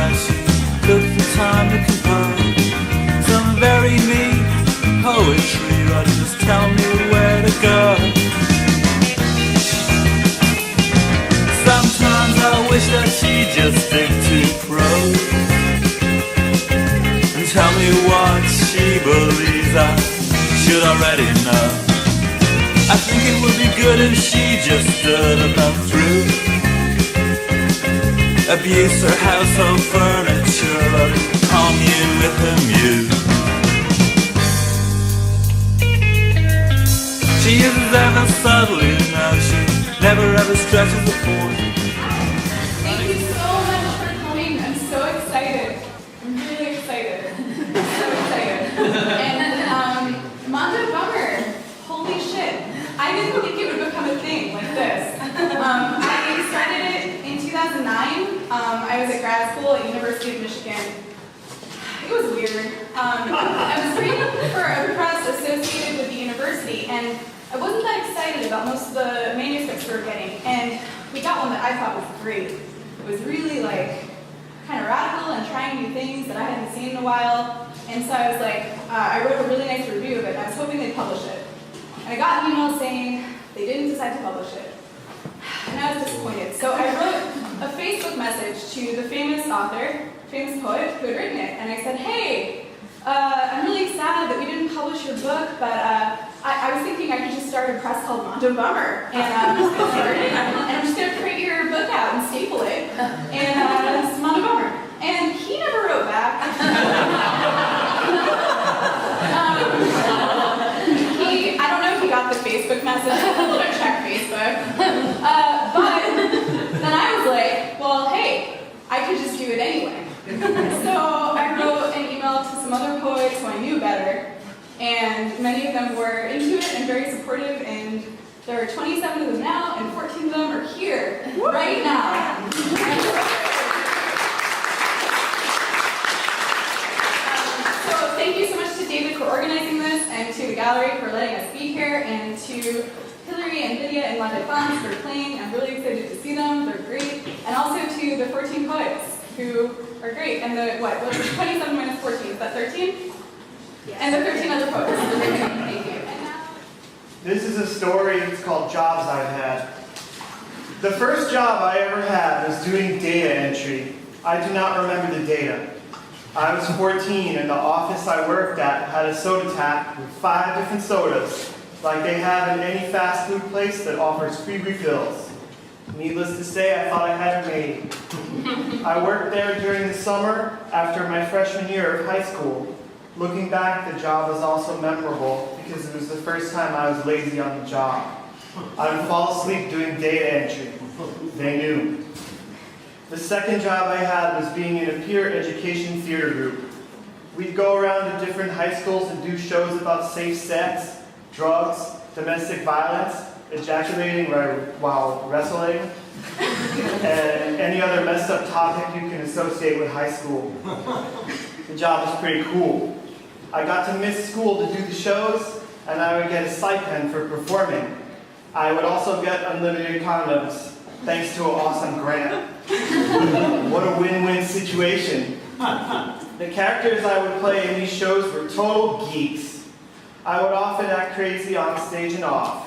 as she took the time to compose some very mean poetry, but just tell me where to go. Sometimes I wish that she'd just stick to prose and tell me what she believes I should already know. I think it would be good if she just stood them through abuse her household furniture, or commune with her muse. She uses ever subtly, now she never ever stretches the point. Thank you so much for coming. I'm so excited. I'm really excited. So excited. And Mondo Bummer. Holy shit. I didn't think it would become a thing like this. I started it in 2009. I was at grad school at University of Michigan. It was weird. I was reading for a press associated with the university, and I wasn't that excited about most of the manuscripts we were getting. And we got one that I thought was great. It was really kind of radical and trying new things that I hadn't seen in a while. And so I was I wrote a really nice review of it, and I was hoping they'd publish it. And I got an email saying they didn't decide to publish it. And I was disappointed. So I wrote a Facebook message to the famous author, famous poet who had written it. And I said, hey, I'm really sad that we didn't publish your book, but I was thinking I could just start a press called Mondo Bummer. And I'm just going to start it, and I'm just going to print your book out and staple it. And it's Mondo Bummer. And he never wrote back. I don't know if he got the Facebook message. I didn't check Facebook. But then I was like, well, hey, I could just do it anyway. So I wrote an email to some other poets who I knew better, and many of them were into it and very supportive, and there are 27 of them now, and 14 of them are here right now. So thank you so much to David for organizing this, and to the gallery for letting us be here, and to Hillary and Lydia and Ladewig for playing. I'm really excited to see them. They're great. And also to the 14 poets who are great. And the, what was 27 minus 14? Is that 13? Yes. And the 13 other poets. Thank you. And now... This is a story. It's called Jobs I've Had. The first job I ever had was doing data entry. I do not remember the data. I was 14 and the office I worked at had a soda tap with 5 different sodas, like they have in any fast food place that offers free refills. Needless to say, I thought I had it made. I worked there during the summer after my freshman year of high school. Looking back, the job was also memorable because it was the first time I was lazy on the job. I would fall asleep doing data entry. They knew. The second job I had was being in a peer education theater group. We'd go around to different high schools and do shows about safe sex, drugs, domestic violence, ejaculating while wrestling, and any other messed up topic you can associate with high school. The job was pretty cool. I got to miss school to do the shows, and I would get a stipend for performing. I would also get unlimited condoms, thanks to an awesome grant. What a win-win situation. The characters I would play in these shows were total geeks. I would often act crazy on stage and off.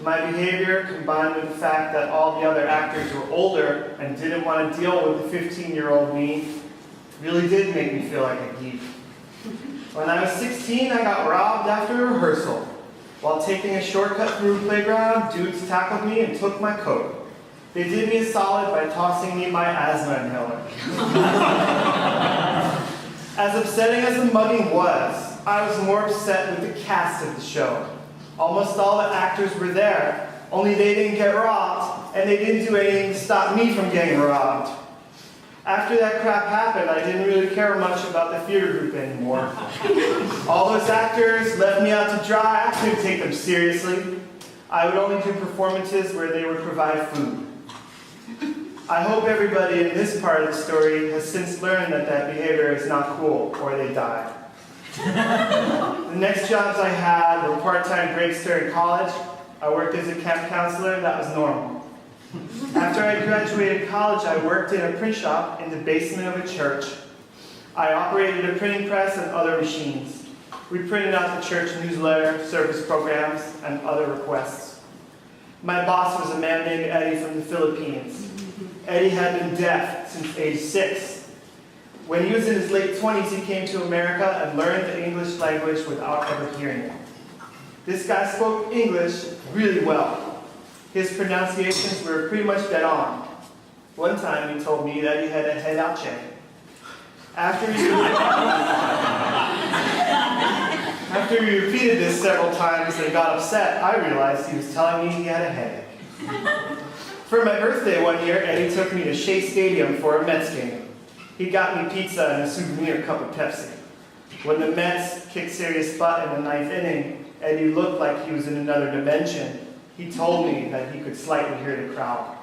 My behavior, combined with the fact that all the other actors were older and didn't want to deal with the 15-year-old me, really did make me feel like a geek. When I was 16, I got robbed after a rehearsal. While taking a shortcut through a playground, dudes tackled me and took my coat. They did me a solid by tossing me my asthma inhaler. As upsetting as the mugging was, I was more upset with the cast of the show. Almost all the actors were there, only they didn't get robbed, and they didn't do anything to stop me from getting robbed. After that crap happened, I didn't really care much about the theater group anymore. All those actors left me out to dry. I couldn't take them seriously. I would only do performances where they would provide food. I hope everybody in this part of the story has since learned that that behavior is not cool, or they die. The next jobs I had were part-time breaks during college. I worked as a camp counselor. That was normal. After I graduated college, I worked in a print shop in the basement of a church. I operated a printing press and other machines. We printed out the church newsletter, service programs, and other requests. My boss was a man named Eddie from the Philippines. Eddie had been deaf since age 6. When he was in his late 20s, he came to America and learned the English language without ever hearing it. This guy spoke English really well. His pronunciations were pretty much dead on. One time he told me that he had a head ouche. After he repeated this several times and got upset, I realized he was telling me he had a headache. For my birthday one year, Eddie took me to Shea Stadium for a Mets game. He got me pizza and a souvenir cup of Pepsi. When the Mets kicked serious butt in the 9th inning, Eddie looked like he was in another dimension. He told me that he could slightly hear the crowd.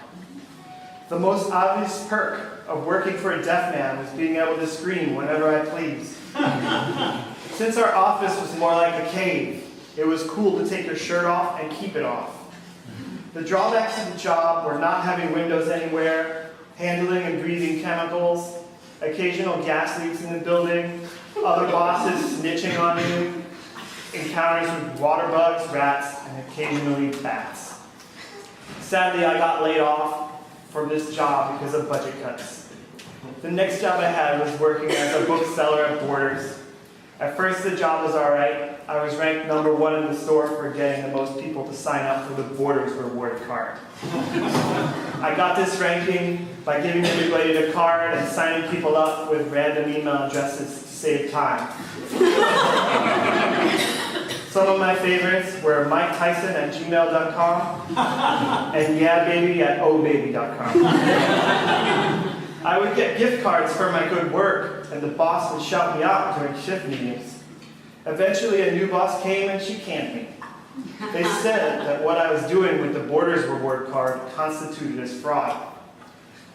The most obvious perk of working for a deaf man was being able to scream whenever I pleased. Since our office was more like a cave, it was cool to take your shirt off and keep it off. The drawbacks of the job were not having windows anywhere, handling and breathing chemicals, occasional gas leaks in the building, other bosses snitching on you, encounters with water bugs, rats, and occasionally bats. Sadly, I got laid off from this job because of budget cuts. The next job I had was working as a bookseller at Borders. At first, the job was all right. I was ranked number 1 in the store for getting the most people to sign up for the Borders reward card. I got this ranking by giving everybody the card and signing people up with random email addresses to save time. Some of my favorites were Mike Tyson at gmail.com and yeahbaby@obaby.com. I would get gift cards for my good work, and the boss would shout me out during shift meetings. Eventually, a new boss came and she canned me. They said that what I was doing with the Borders reward card constituted as fraud.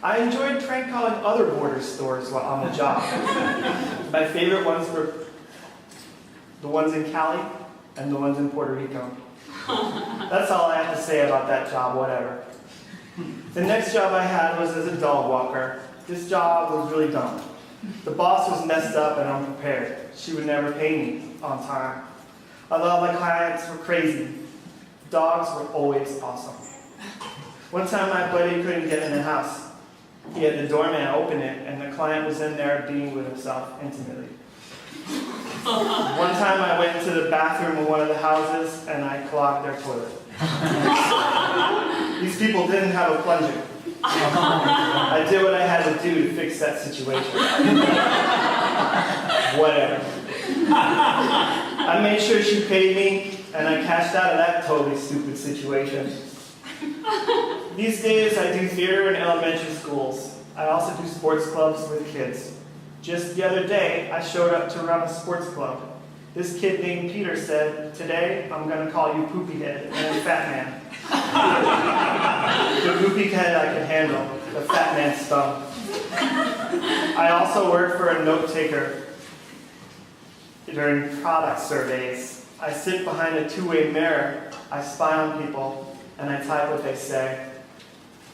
I enjoyed prank calling other Borders stores while on the job. My favorite ones were the ones in Cali and the ones in Puerto Rico. That's all I have to say about that job, whatever. The next job I had was as a dog walker. This job was really dumb. The boss was messed up and unprepared. She would never pay me on time. A lot of my clients were crazy. Dogs were always awesome. One time my buddy couldn't get in the house. He had the doorman open it and the client was in there being with himself intimately. One time I went into the bathroom of one of the houses and I clogged their toilet. These people didn't have a plunger. I did what I had to do to fix that situation. Whatever. I made sure she paid me, and I cashed out of that totally stupid situation. These days, I do theater in elementary schools. I also do sports clubs with kids. Just the other day, I showed up to run a sports club. This kid named Peter said, "Today, I'm going to call you Poopy Head and Fat Man." The Poopy Head I can handle. The Fat Man stung. I also work for a note taker during product surveys. I sit behind a two-way mirror, I spy on people, and I type what they say.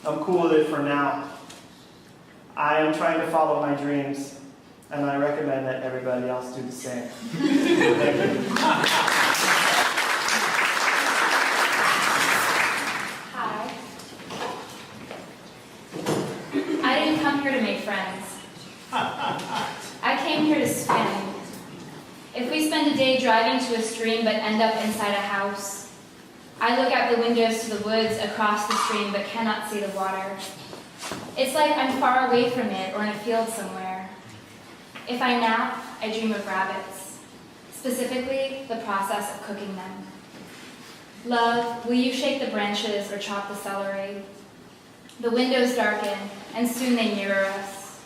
I'm cool with it for now. I am trying to follow my dreams, and I recommend that everybody else do the same. Thank you. Hi. I didn't come here to make friends. I came here to swim. If we spend a day driving to a stream but end up inside a house, I look out the windows to the woods across the stream but cannot see the water. It's like I'm far away from it or in a field somewhere. If I nap, I dream of rabbits, specifically the process of cooking them. Love, will you shake the branches or chop the celery? The windows darken, and soon they mirror us.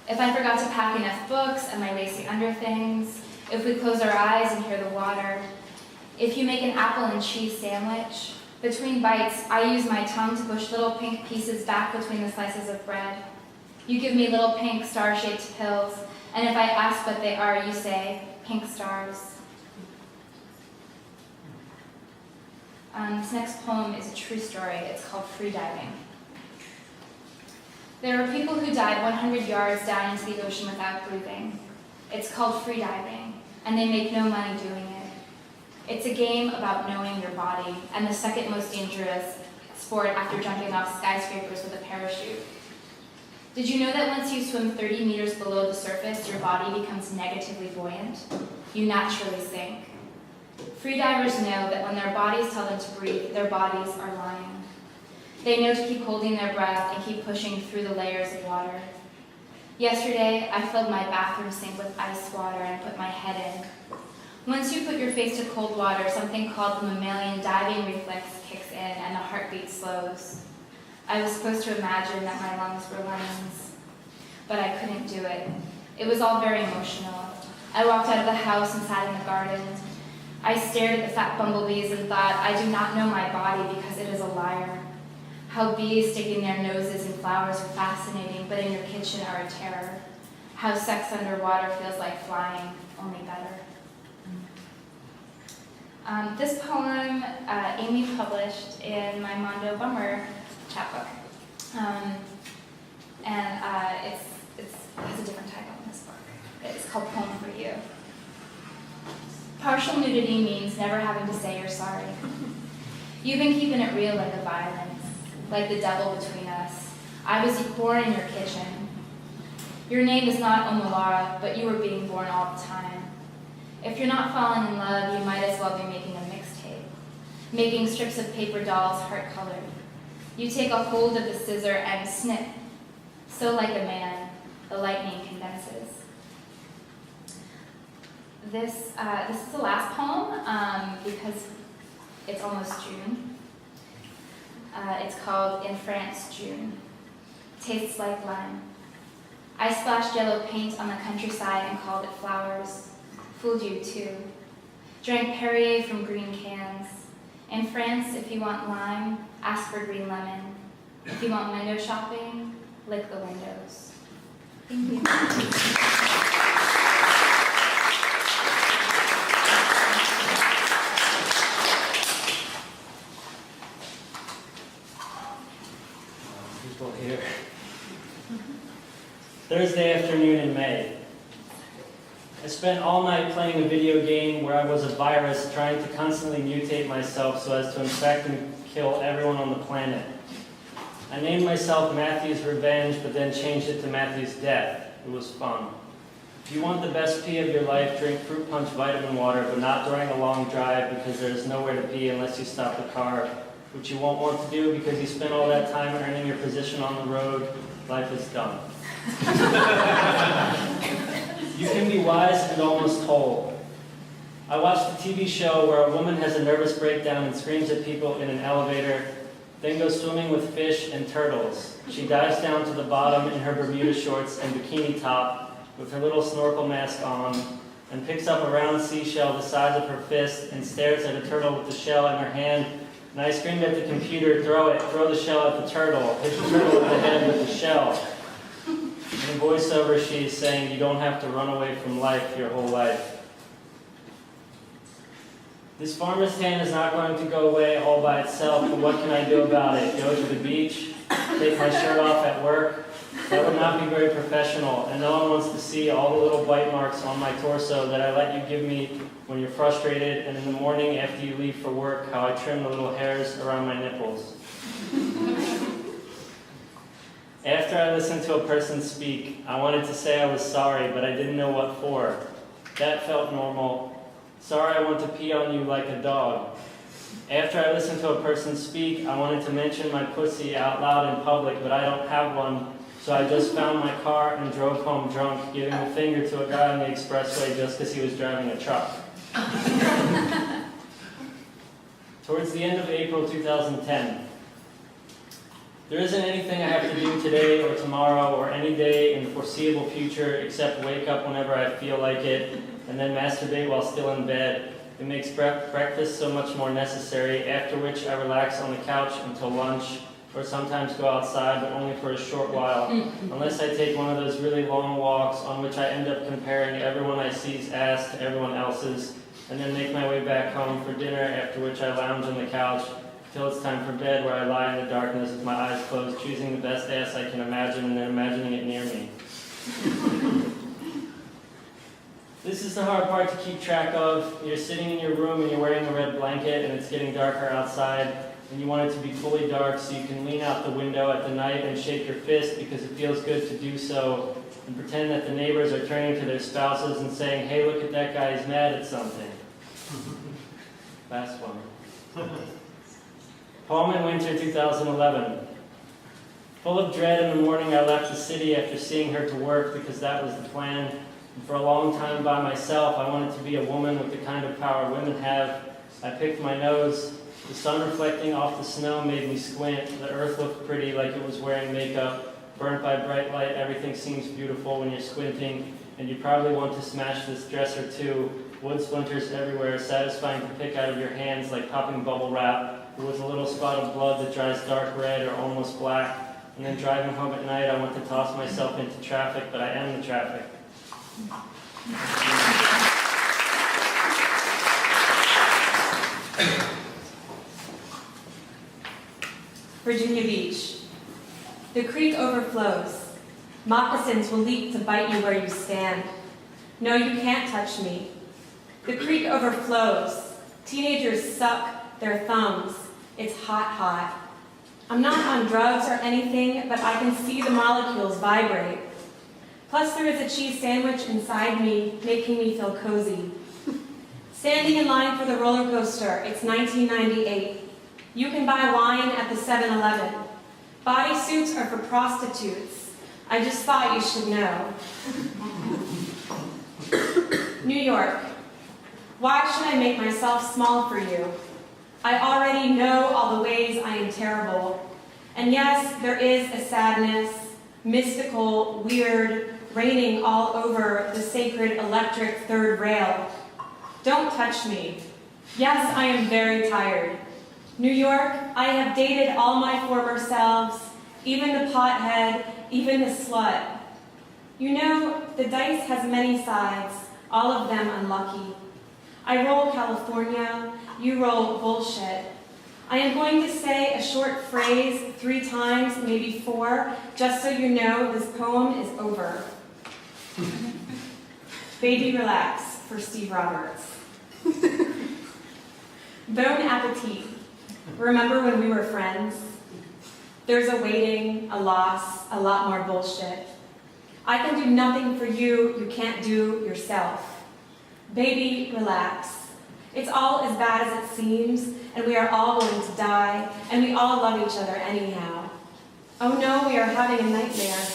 If I forgot to pack enough books and my lacy underthings, if we close our eyes and hear the water, if you make an apple and cheese sandwich, between bites, I use my tongue to push little pink pieces back between the slices of bread. You give me little pink star-shaped pills, and if I ask what they are, you say, pink stars. This next poem is a true story. It's called Free Diving. There are people who dive 100 yards down into the ocean without breathing. It's called free diving, and they make no money doing it. It's a game about knowing your body, and the second most dangerous sport after jumping off skyscrapers with a parachute. Did you know that once you swim 30 meters below the surface, your body becomes negatively buoyant? You naturally sink. Freedivers know that when their bodies tell them to breathe, their bodies are lying. They know to keep holding their breath and keep pushing through the layers of water. Yesterday, I filled my bathroom sink with ice water and put my head in. Once you put your face to cold water, something called the mammalian diving reflex kicks in and the heartbeat slows. I was supposed to imagine that my lungs were lemons, but I couldn't do it. It was all very emotional. I walked out of the house and sat in the garden. I stared at the fat bumblebees and thought, I do not know my body because it is a liar. How bees sticking their noses in flowers are fascinating, but in your kitchen are a terror. How sex underwater feels like flying, only better. This poem Amy published in my Mondo Bummer chapbook. It has a different title in this book. It's called Poem for You. Partial nudity means never having to say you're sorry. You've been keeping it real like a violence, like the devil between us. I was born in your kitchen. Your name is not Omalara, but you were being born all the time. If you're not falling in love, you might as well be making a mixtape, making strips of paper dolls heart-colored. You take a hold of the scissor and snip. So like a man, the lightning condenses. This is the last poem because it's almost June. It's called In France, June. Tastes like lime. I splashed yellow paint on the countryside and called it flowers. Fooled you too. Drank Perrier from green cans. In France, if you want lime, ask for green lemon. If you want window shopping, lick the windows. Thank you. People here. Thursday afternoon in May. I spent all night playing a video game where I was a virus trying to constantly mutate myself so as to infect and kill everyone on the planet. I named myself Matthew's Revenge, but then changed it to Matthew's Death. It was fun. If you want the best pee of your life, drink fruit punch vitamin water, but not during a long drive because there is nowhere to pee unless you stop the car, which you won't want to do because you spent all that time earning your position on the road. Life is dumb. You can be wise and almost whole. I watched a TV show where a woman has a nervous breakdown and screams at people in an elevator, then goes swimming with fish and turtles. She dives down to the bottom in her Bermuda shorts and bikini top with her little snorkel mask on and picks up a round seashell the size of her fist and stares at a turtle with the shell in her hand. And I screamed at the computer, throw the shell at the turtle, hit the turtle in the head with the shell. In voiceover, she is saying, you don't have to run away from life your whole life. This farmer's tan is not going to go away all by itself, but what can I do about it? Go to the beach? Take my shirt off at work? That would not be very professional, and no one wants to see all the little bite marks on my torso that I let you give me when you're frustrated, and in the morning after you leave for work, how I trim the little hairs around my nipples. After I listened to a person speak, I wanted to say I was sorry, but I didn't know what for. That felt normal. Sorry I want to pee on you like a dog. After I listened to a person speak, I wanted to mention my pussy out loud in public, but I don't have one, so I just found my car and drove home drunk, giving a finger to a guy on the expressway just because he was driving a truck. Towards the end of April 2010. There isn't anything I have to do today or tomorrow or any day in the foreseeable future except wake up whenever I feel like it and then masturbate while still in bed. It makes breakfast so much more necessary, after which I relax on the couch until lunch or sometimes go outside, but only for a short while, unless I take one of those really long walks on which I end up comparing everyone I see's ass to everyone else's, and then make my way back home for dinner, after which I lounge on the couch, until it's time for bed, where I lie in the darkness with my eyes closed, choosing the best ass I can imagine and then imagining it near me. This is the hard part to keep track of. You're sitting in your room and you're wearing a red blanket and it's getting darker outside and you want it to be fully dark so you can lean out the window at the night and shake your fist because it feels good to do so and pretend that the neighbors are turning to their spouses and saying, hey, look at that guy, he's mad at something. Last one. Home in winter 2011. Full of dread in the morning, I left the city after seeing her to work because that was the plan. And for a long time by myself, I wanted to be a woman with the kind of power women have. I picked my nose. The sun reflecting off the snow made me squint. The earth looked pretty, like it was wearing makeup. Burnt by bright light, everything seems beautiful when you're squinting. And you probably want to smash this dresser too. Wood splinters everywhere, satisfying to pick out of your hands like popping bubble wrap. With a little spot of blood that dries dark red or almost black. And then driving home at night, I want to toss myself into traffic, but I am the traffic. Virginia Beach. The creek overflows. Moccasins will leap to bite you where you stand. No, you can't touch me. The creek overflows. Teenagers suck their thumbs. It's hot, hot. I'm not on drugs or anything, but I can see the molecules vibrate. Plus there is a cheese sandwich inside me, making me feel cozy. Standing in line for the roller coaster, it's 1998. You can buy wine at the 7-Eleven. Bodysuits are for prostitutes. I just thought you should know. New York. Why should I make myself small for you? I already know all the ways I am terrible. And yes, there is a sadness, mystical, weird, raining all over the sacred electric third rail. Don't touch me. Yes, I am very tired. New York, I have dated all my former selves, even the pothead, even the slut. You know, the dice has many sides, all of them unlucky. I roll California, you roll bullshit. I am going to say a short phrase 3 times, maybe 4, just so you know this poem is over. Baby Relax for Steve Roberts. Bon appetit. Remember when we were friends? There's a waiting, a loss, a lot more bullshit. I can do nothing for you you can't do yourself. Baby, relax. It's all as bad as it seems, and we are all going to die, and we all love each other anyhow. Oh no, we are having a nightmare,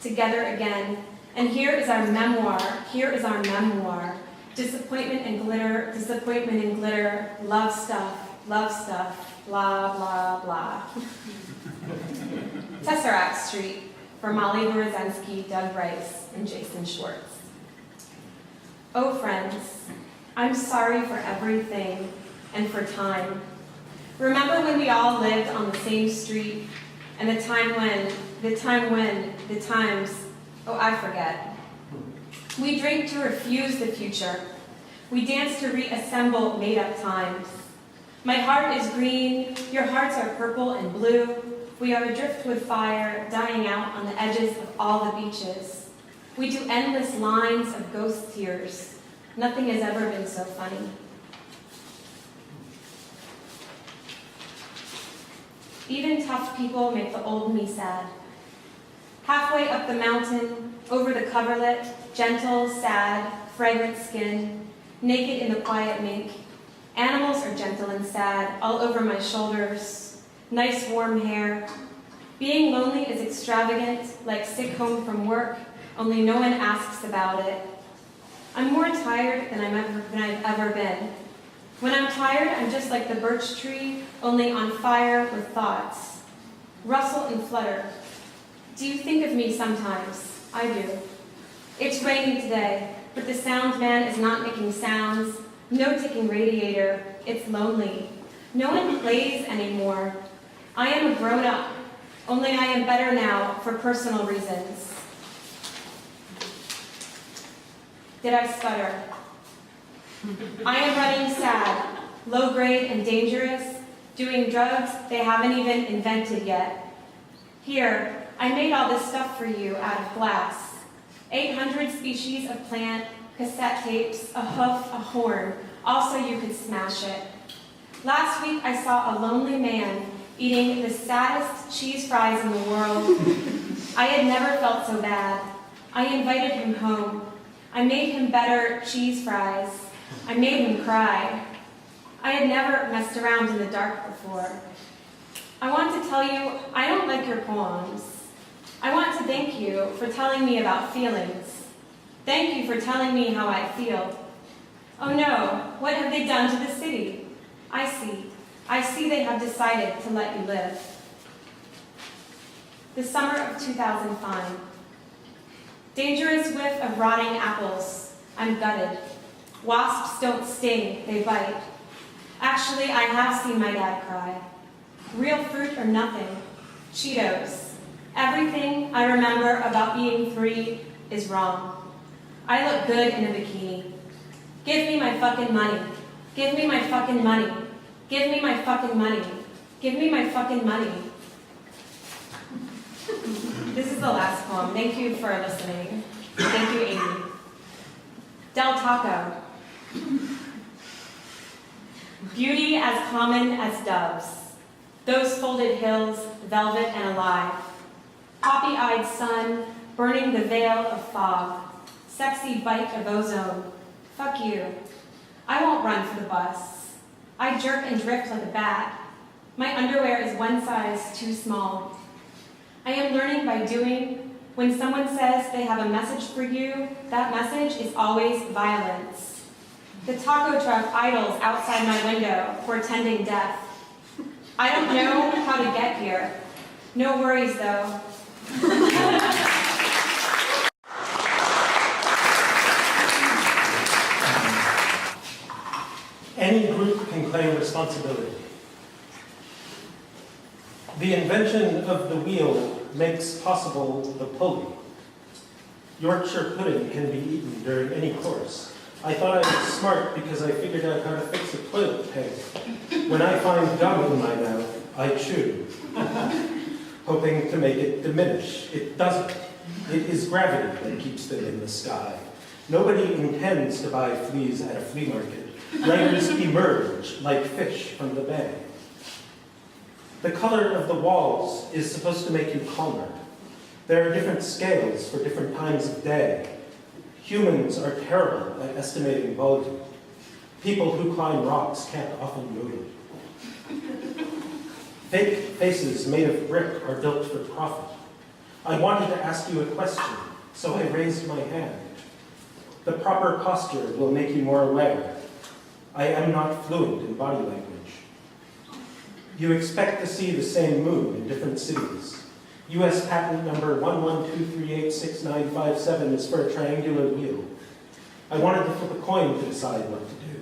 together again. And here is our memoir, here is our memoir. Disappointment and glitter, love stuff, blah, blah, blah. Tesseract Street, for Molly Berezensky, Doug Rice, and Jason Schwartz. Oh friends, I'm sorry for everything and for time. Remember when we all lived on the same street and the times, oh, I forget. We drink to refuse the future. We dance to reassemble made-up times. My heart is green, your hearts are purple and blue. We are a driftwood fire dying out on the edges of all the beaches. We do endless lines of ghost tears. Nothing has ever been so funny. Even tough people make the old me sad. Halfway up the mountain, over the coverlet, gentle, sad, fragrant skin, naked in the quiet mink. Animals are gentle and sad, all over my shoulders. Nice warm hair. Being lonely is extravagant, like sick home from work, only no one asks about it. I'm more tired than I've ever been. When I'm tired, I'm just like the birch tree, only on fire with thoughts. Rustle and flutter. Do you think of me sometimes? I do. It's raining today, but the sound man is not making sounds. No ticking radiator. It's lonely. No one plays anymore. I am a grown-up, only I am better now for personal reasons. Did I stutter? I am running sad, low-grade and dangerous, doing drugs they haven't even invented yet. Here, I made all this stuff for you out of glass. 800 species of plant, cassette tapes, a hoof, a horn, all so you could smash it. Last week I saw a lonely man eating the saddest cheese fries in the world. I had never felt so bad. I invited him home. I made him better cheese fries. I made him cry. I had never messed around in the dark before. I want to tell you, I don't like your poems. I want to thank you for telling me about feelings. Thank you for telling me how I feel. Oh no, what have they done to the city? I see they have decided to let you live. The summer of 2005. Dangerous whiff of rotting apples. I'm gutted. Wasps don't sting, they bite. Actually, I have seen my dad cry. Real fruit or nothing. Cheetos. Everything I remember about being 3 is wrong. I look good in a bikini. Give me my fucking money. Give me my fucking money. Give me my fucking money. Give me my fucking money. This is the last poem. Thank you for listening. Thank you, Amy. Del Taco. Beauty as common as doves. Those folded hills, velvet and alive. Poppy-eyed sun, burning the veil of fog. Sexy bite of ozone. Fuck you. I won't run for the bus. I jerk and drift like a bat. My underwear is one size too small. I am learning by doing. When someone says they have a message for you, that message is always violence. The taco truck idles outside my window, portending death. I don't know how to get here. No worries, though. Any group can claim responsibility. The invention of the wheel makes possible the pulley. Yorkshire pudding can be eaten during any course. I thought I was smart because I figured out how to fix a toilet peg. When I find gum in my mouth, I chew, hoping to make it diminish. It doesn't. It is gravity that keeps them in the sky. Nobody intends to buy fleas at a flea market. Writers emerge like fish from the bay. The color of the walls is supposed to make you calmer. There are different scales for different times of day. Humans are terrible at estimating volume. People who climb rocks can't often move. Fake faces made of brick are built for profit. I wanted to ask you a question, so I raised my hand. The proper posture will make you more aware. I am not fluent in body language. You expect to see the same moon in different cities. U.S. patent number 112386957 is for a triangular wheel. I wanted to flip a coin to decide what to do.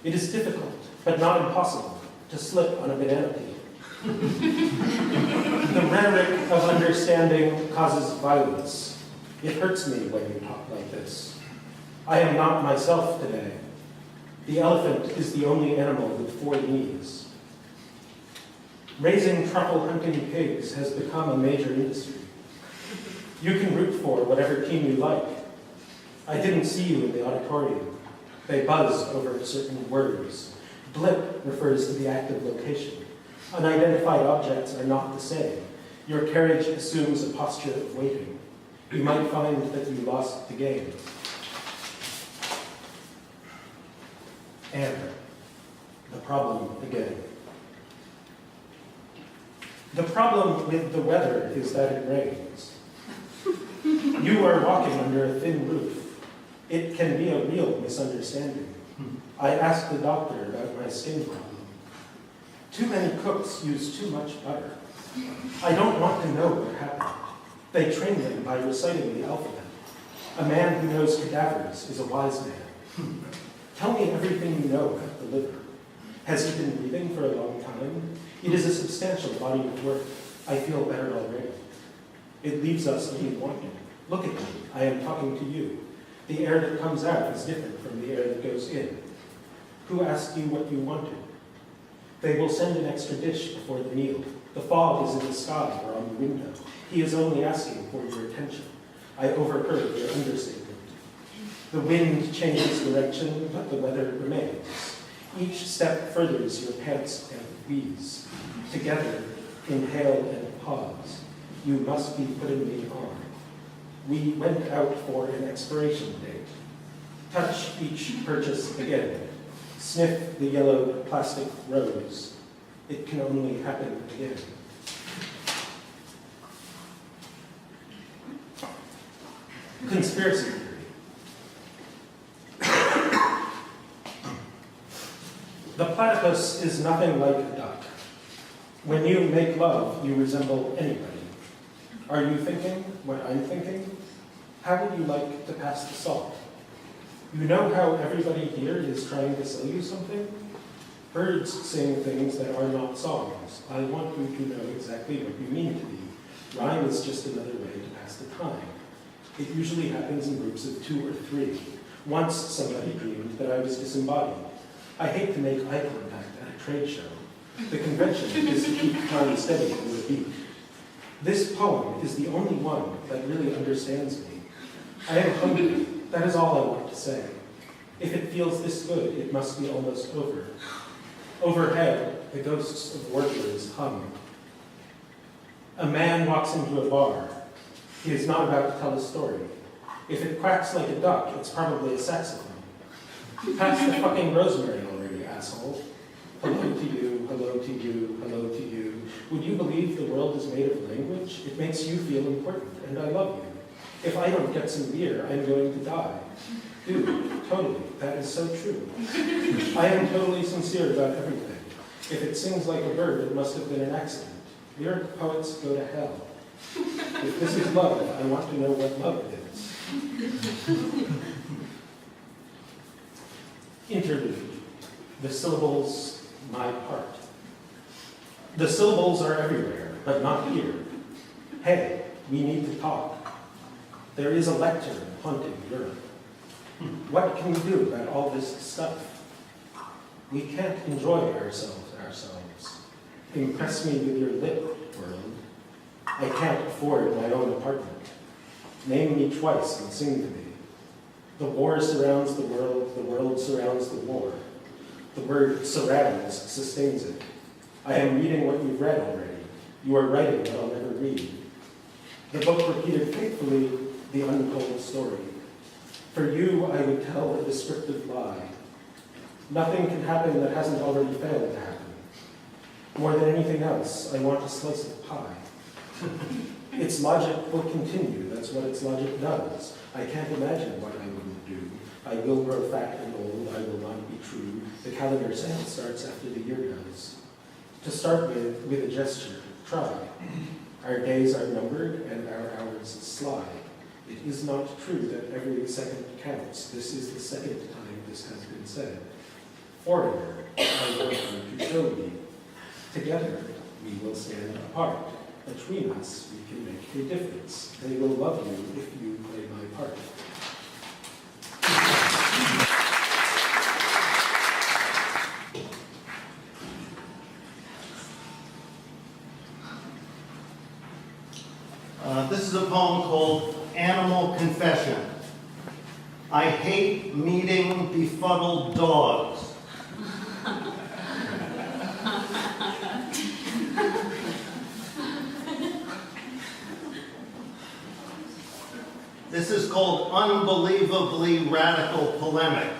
It is difficult, but not impossible, to slip on a banana peel. The rhetoric of understanding causes violence. It hurts me when you talk like this. I am not myself today. The elephant is the only animal with 4 knees. Raising truffle-hunting pigs has become a major industry. You can root for whatever team you like. I didn't see you in the auditorium. They buzz over certain words. Blip refers to the active location. Unidentified objects are not the same. Your carriage assumes a posture of waiting. You might find that you lost the game. And the problem again. The problem with the weather is that it rains. You are walking under a thin roof. It can be a real misunderstanding. I asked the doctor about my skin problem. Too many cooks use too much butter. I don't want to know what happened. They train them by reciting the alphabet. A man who knows cadavers is a wise man. Tell me everything you know about the liver. Has he been breathing for a long time? It is a substantial body of work. I feel better already. It leaves us being wanting. Look at me. I am talking to you. The air that comes out is different from the air that goes in. Who asked you what you wanted? They will send an extra dish before the meal. The fog is in the sky or on the window. He is only asking for your attention. I overheard your understatement. The wind changes direction, but the weather remains. Each step furthers your pants and wheeze. Together, inhale and pause. You must be putting me on. We went out for an expiration date. Touch each purchase again. Sniff the yellowed plastic rose. It can only happen again. Conspiracy theory. The platypus is nothing like a duck. When you make love, you resemble anybody. Are you thinking what I'm thinking? How would you like to pass the salt? You know how everybody here is trying to sell you something? Birds sing things that are not songs. I want you to know exactly what you mean to me. Rhyme is just another way to pass the time. It usually happens in groups of 2 or 3. Once somebody dreamed that I was disembodied. I hate to make eye contact at a trade show. The convention is to keep time steady with a beat. This poem is the only one that really understands me. I am hungry. That is all I want to say. If it feels this good, it must be almost over. Overhead, the ghosts of workers hum. A man walks into a bar. He is not about to tell a story. If it quacks like a duck, it's probably a saxophone. Pass the fucking rosemary already, asshole. Hello to you, hello to you, hello to you. Would you believe the world is made of language? It makes you feel important, and I love you. If I don't get some beer, I'm going to die. Dude, totally, that is so true. I am totally sincere about everything. If it sings like a bird, it must have been an accident. Lyric poets go to hell. If this is love, I want to know what love is. Interlude. The syllables, my part. The syllables are everywhere, but not here. Hey, we need to talk. There is a lectern haunting Europe. What can we do about all this stuff? We can't enjoy ourselves. Impress me with your lip, world. I can't afford my own apartment. Name me twice and sing to me. The war surrounds the world surrounds the war. The word surrounds sustains it. I am reading what you've read already. You are writing what I'll never read. The book repeated faithfully the untold story. For you, I would tell a descriptive lie. Nothing can happen that hasn't already failed to happen. More than anything else, I want a slice of pie. Its logic will continue. That's what its logic does. I can't imagine what I wouldn't do. I will grow fat and old. I will not be true. The calendar sale starts after the year does. To start with a gesture, try. Our days are numbered and our hours slide. It is not true that every second counts. This is the second time this has been said. Foreigner, I want you to show me. Together, we will stand apart. Between us, we can make a difference. They will love you if you play my part. This is a poem called Animal Confession. I hate meeting befuddled dogs. This is called Unbelievably Radical Polemic.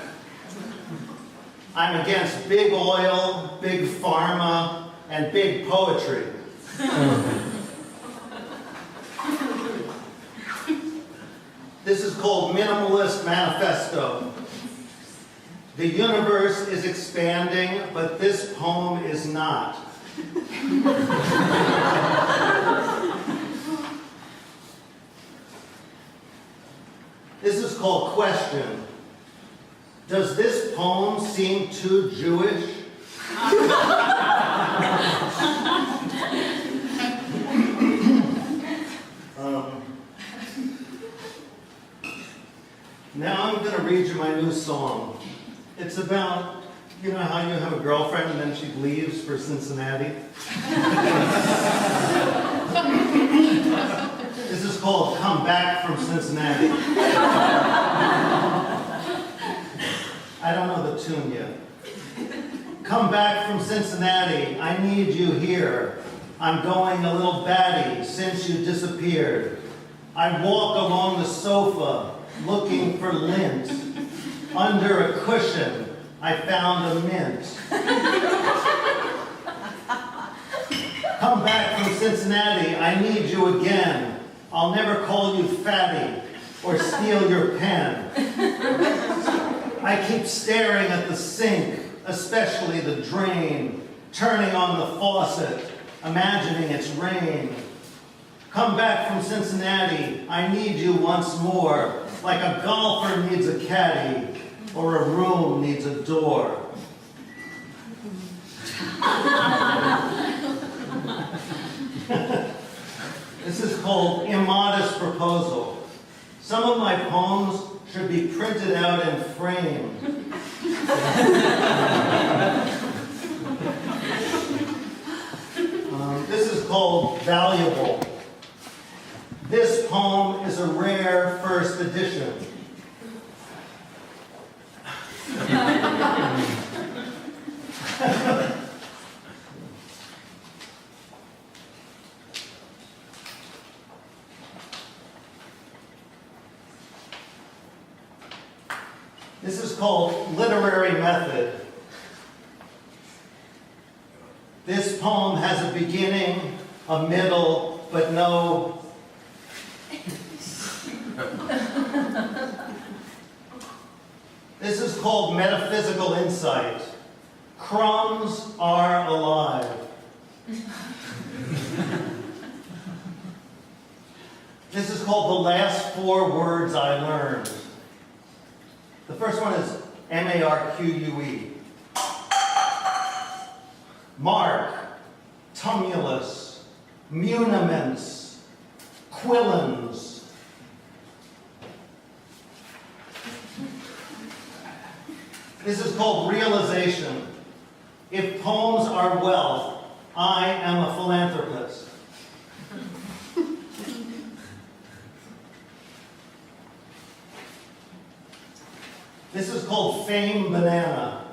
I'm against big oil, big pharma, and big poetry. This is called Minimalist Manifesto. The universe is expanding, but this poem is not. This is called Question. Does this poem seem too Jewish? Now I'm going to read you my new song. It's about You know how you have a girlfriend and then she leaves for Cincinnati? This is called Come Back from Cincinnati. I don't know the tune yet. Come back from Cincinnati, I need you here. I'm going a little batty since you disappeared. I walk along the sofa looking for lint. Under a cushion, I found a mint. Come back from Cincinnati, I need you again. I'll never call you fatty or steal your pen. I keep staring at the sink, especially the drain, turning on the faucet, imagining it's rain. Come back from Cincinnati, I need you once more, like a golfer needs a caddy, or a room needs a door. This is called Immodest Proposal. Some of my poems should be printed out and framed. This is called Valuable. This poem is a rare first edition. This is called Literary Method. This poem has a beginning, a middle, but no... This is called Metaphysical Insight. Crumbs are alive. This is called The Last 4 Words I Learned. The first one is M-A-R-Q-U-E. Mark, tumulus, muniments, quillins. This is called Realization. If poems are wealth, I am a philanthropist. This is called Fame Banana.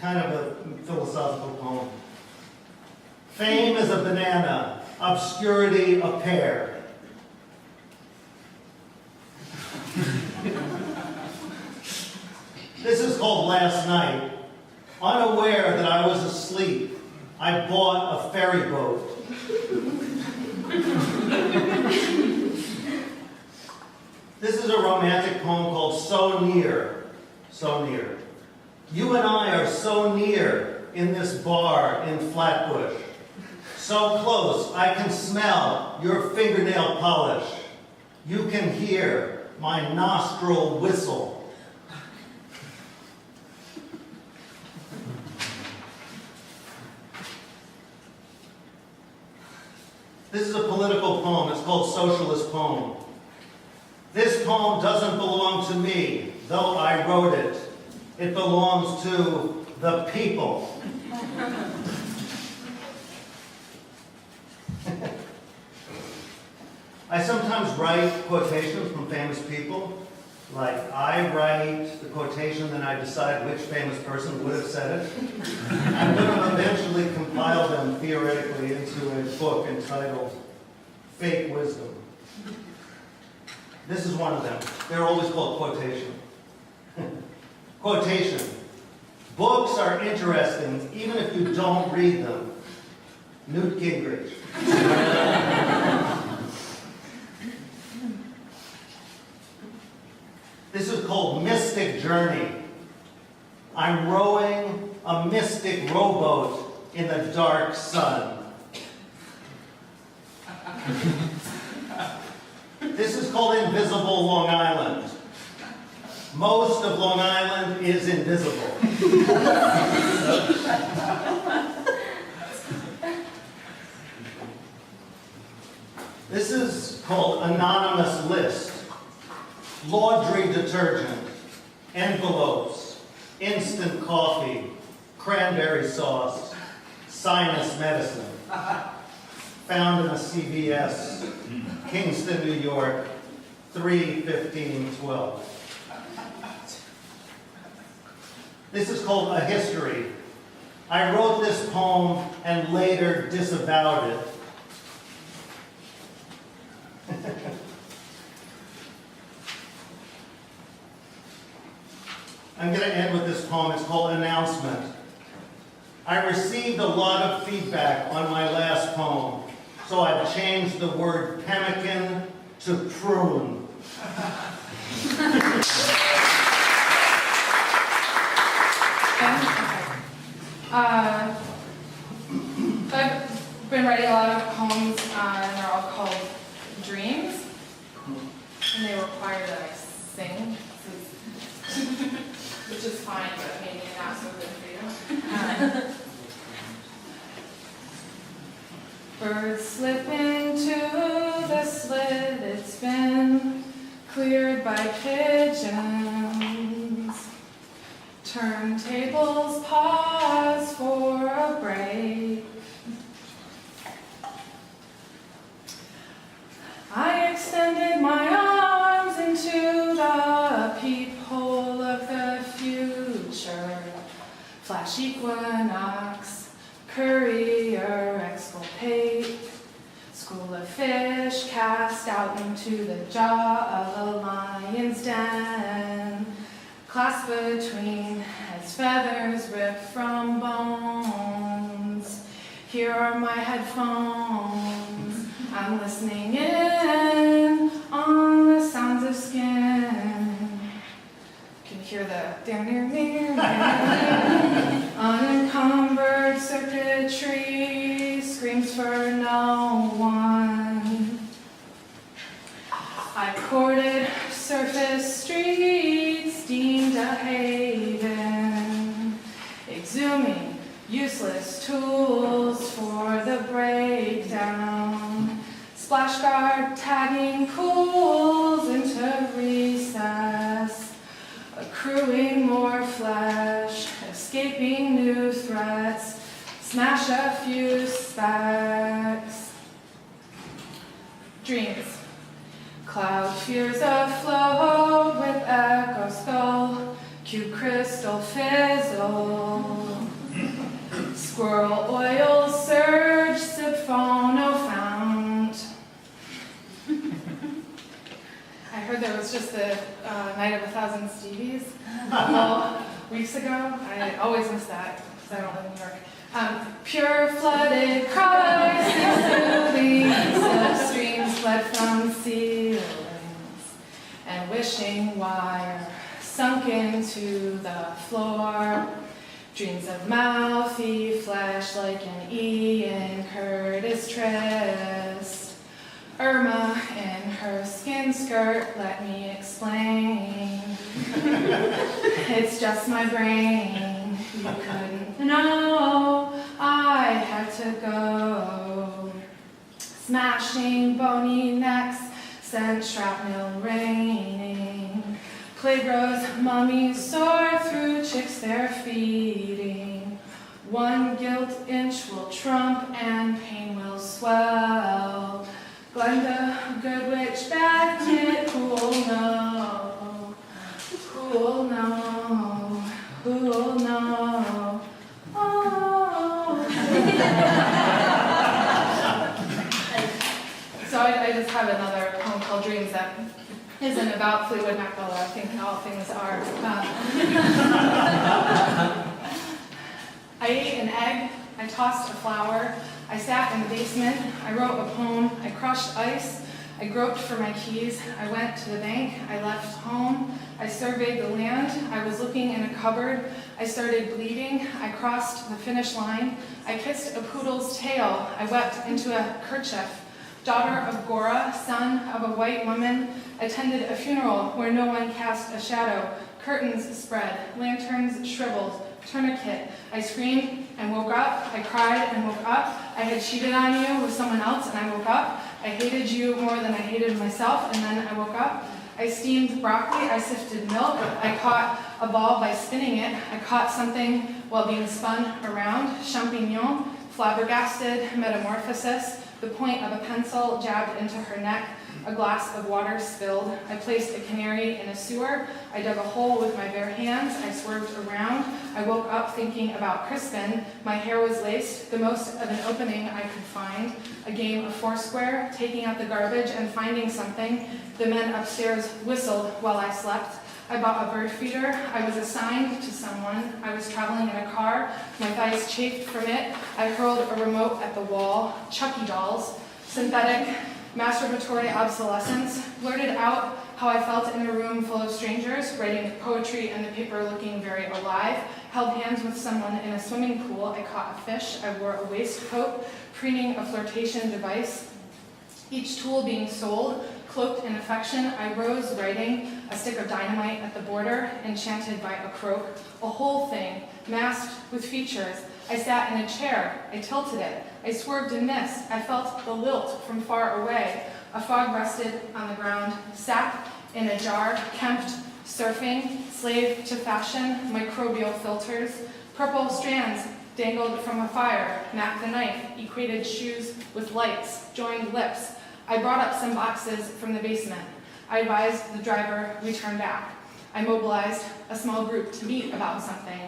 Kind of a philosophical poem. Fame is a banana, obscurity a pear. This is called Last Night. Unaware that I was asleep, I bought a ferry boat. This is a romantic poem called So Near, So Near. You and I are so near in this bar in Flatbush. So close, I can smell your fingernail polish. You can hear my nostril whistle. This is a political poem. It's called Socialist Poem. This poem doesn't belong to me, though I wrote it. It belongs to the people. I sometimes write quotations from famous people. Like, I write the quotation, then I decide which famous person would have said it. I'm going to eventually compile them theoretically into a book entitled Fake Wisdom. This is one of them. They're always called quotation. Quotation. Books are interesting even if you don't read them. Newt Gingrich. This is called Mystic Journey. I'm rowing a mystic rowboat in the dark sun. This is called Invisible Long Island. Most of Long Island is invisible. This is called Anonymous List. Laundry detergent, envelopes, instant coffee, cranberry sauce, sinus medicine. Found in a CVS, Kingston, New York, 3/15/12. This is called A History. I wrote this poem and later disavowed it. I'm going to end with this poem. It's called Announcement. I received a lot of feedback on my last poem, so I've changed the word pemmican to prune. I've been writing a lot of poems, and they're all called dreams, and they require that I sing, which is fine, but maybe not so good for you. Birds slip into the slit, it's been cleared by pigeons. Turntables pause for a break. I extended my arms into the peephole of the future. Flash equinox, courier exculpate. School of fish cast out into the jaw of a lion's den. Clasp between as feathers ripped from bones. Here are my headphones. I'm listening in on the sounds of skin. You can hear the unencumbered circuitry screams for no one. I courted surface streets deemed a haven, exhuming useless tools for the breakdown. Splash guard tagging pools into recess, accruing more flesh, escaping new threats, smash a few specks. Dreams. Cloud fears afloat with echo skull, cube crystal fizzle. Squirrel oil surge, siphono fount. I heard there was just a night of 1,000 Stevies a couple weeks ago. I always miss that because I don't live in New York. Pure flooded cries, soothing slipstreams fled from ceilings, and wishing wire sunk into the floor. Dreams of mouthy flesh like an Ian Curtis tryst. Irma in her skin skirt, let me explain. It's just my brain. You couldn't know I had to go. Smashing bony necks, sent shrapnel raining. Plague rose mummies soar through chicks they're feeding. One gilt inch will trump and pain will swell. Glenda, good witch, bad kid, who'll know? Who'll know? Who'll know? Oh. So I just have another poem called Dreams that isn't about Fleetwood Mac, although I think all things are. I ate an egg, I tossed a flower, I sat in the basement, I wrote a poem, I crushed ice, I groped for my keys, I went to the bank, I left home, I surveyed the land, I was looking in a cupboard, I started bleeding, I crossed the finish line, I kissed a poodle's tail, I wept into a kerchief. Daughter of Gora, son of a white woman, attended a funeral where no one cast a shadow, curtains spread, lanterns shriveled, tourniquet. I screamed and woke up, I cried and woke up, I had cheated on you with someone else and I woke up, I hated you more than I hated myself and then I woke up, I steamed broccoli, I sifted milk, I caught a ball by spinning it, I caught something while being spun around, champignon, flabbergasted, metamorphosis, the point of a pencil jabbed into her neck, a glass of water spilled. I placed a canary in a sewer. I dug a hole with my bare hands. I swerved around. I woke up thinking about Crispin. My hair was laced, the most of an opening I could find. A game of Foursquare, taking out the garbage and finding something. The men upstairs whistled while I slept. I bought a bird feeder. I was assigned to someone. I was traveling in a car. My thighs chafed from it. I hurled a remote at the wall. Chucky dolls. Synthetic masturbatory obsolescence. Blurted out how I felt in a room full of strangers, writing poetry and the paper looking very alive. Held hands with someone in a swimming pool. I caught a fish. I wore a waistcoat, preening a flirtation device. Each tool being sold, cloaked in affection. I rose writing, a stick of dynamite at the border, enchanted by a croak. A whole thing, masked with features. I sat in a chair. I tilted it. I swerved and missed. I felt the lilt from far away. A fog rested on the ground. Sap in a jar, kempt, surfing, slave to fashion, microbial filters. Purple strands dangled from a fire. Mac the knife, equated shoes with lights, joined lips. I brought up some boxes from the basement. I advised the driver return back. I mobilized a small group to meet about something.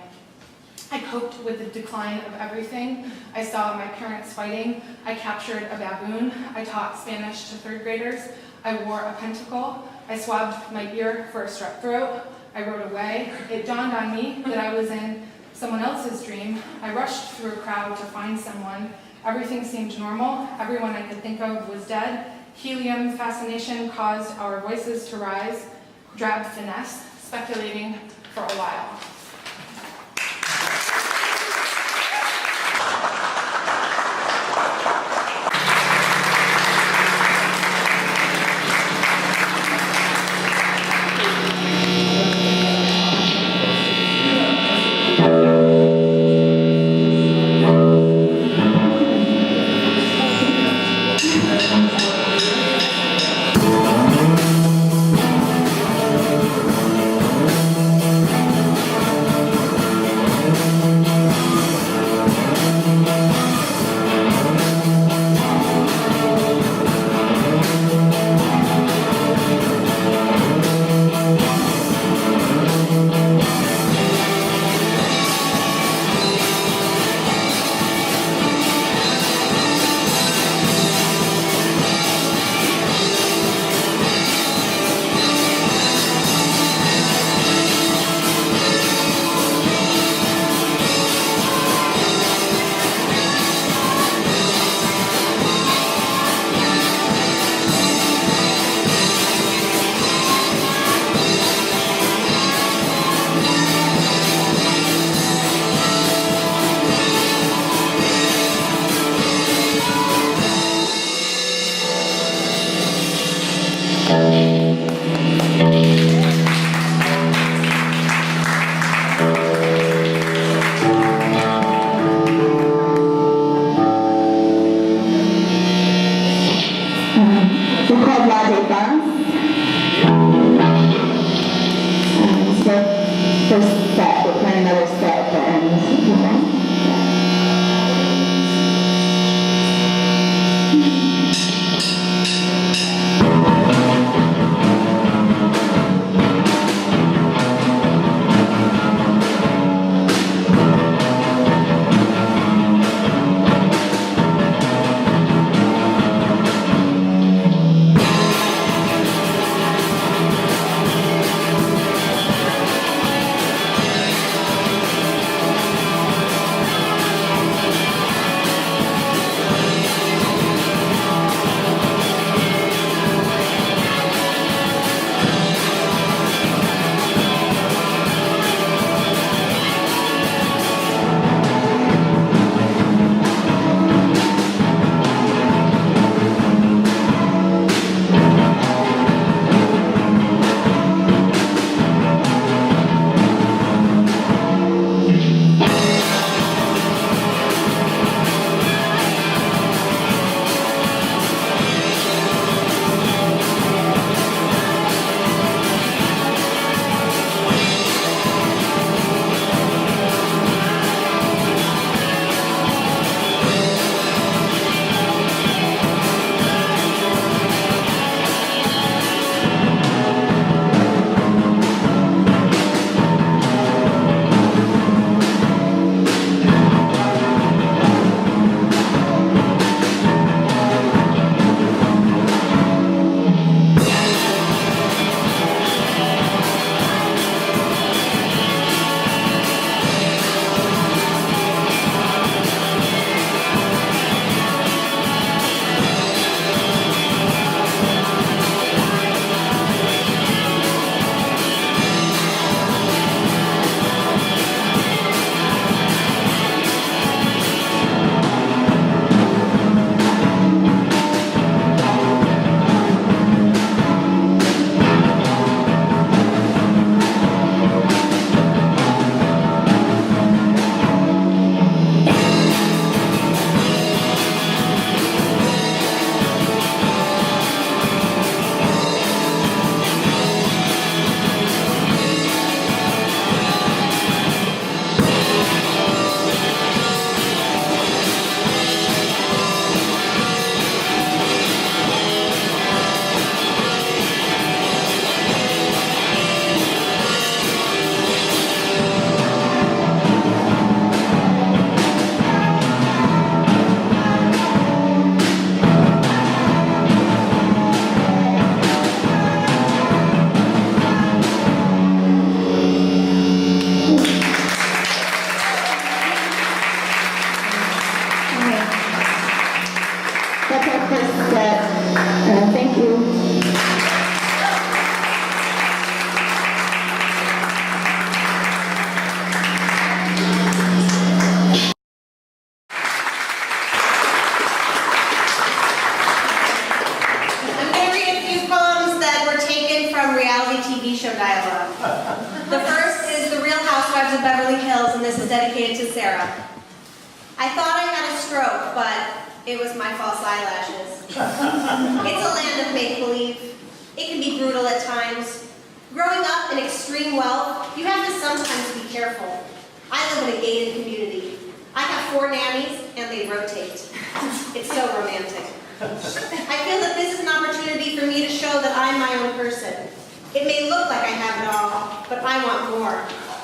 I coped with the decline of everything. I saw my parents fighting. I captured a baboon. I taught Spanish to third graders. I wore a pentacle. I swabbed my ear for a strep throat. I rode away. It dawned on me that I was in someone else's dream. I rushed through a crowd to find someone. Everything seemed normal. Everyone I could think of was dead. Helium fascination caused our voices to rise. Drab finesse, speculating for a while. of Beverly Hills, and this is dedicated to Sarah. I thought I had a stroke, but it was my false eyelashes. It's a land of make-believe. It can be brutal at times. Growing up in extreme wealth, you have to sometimes be careful. I live in a gated community. I have 4 nannies, and they rotate. It's so romantic. I feel that this is an opportunity for me to show that I'm my own person. It may look like I have it all, but I want more.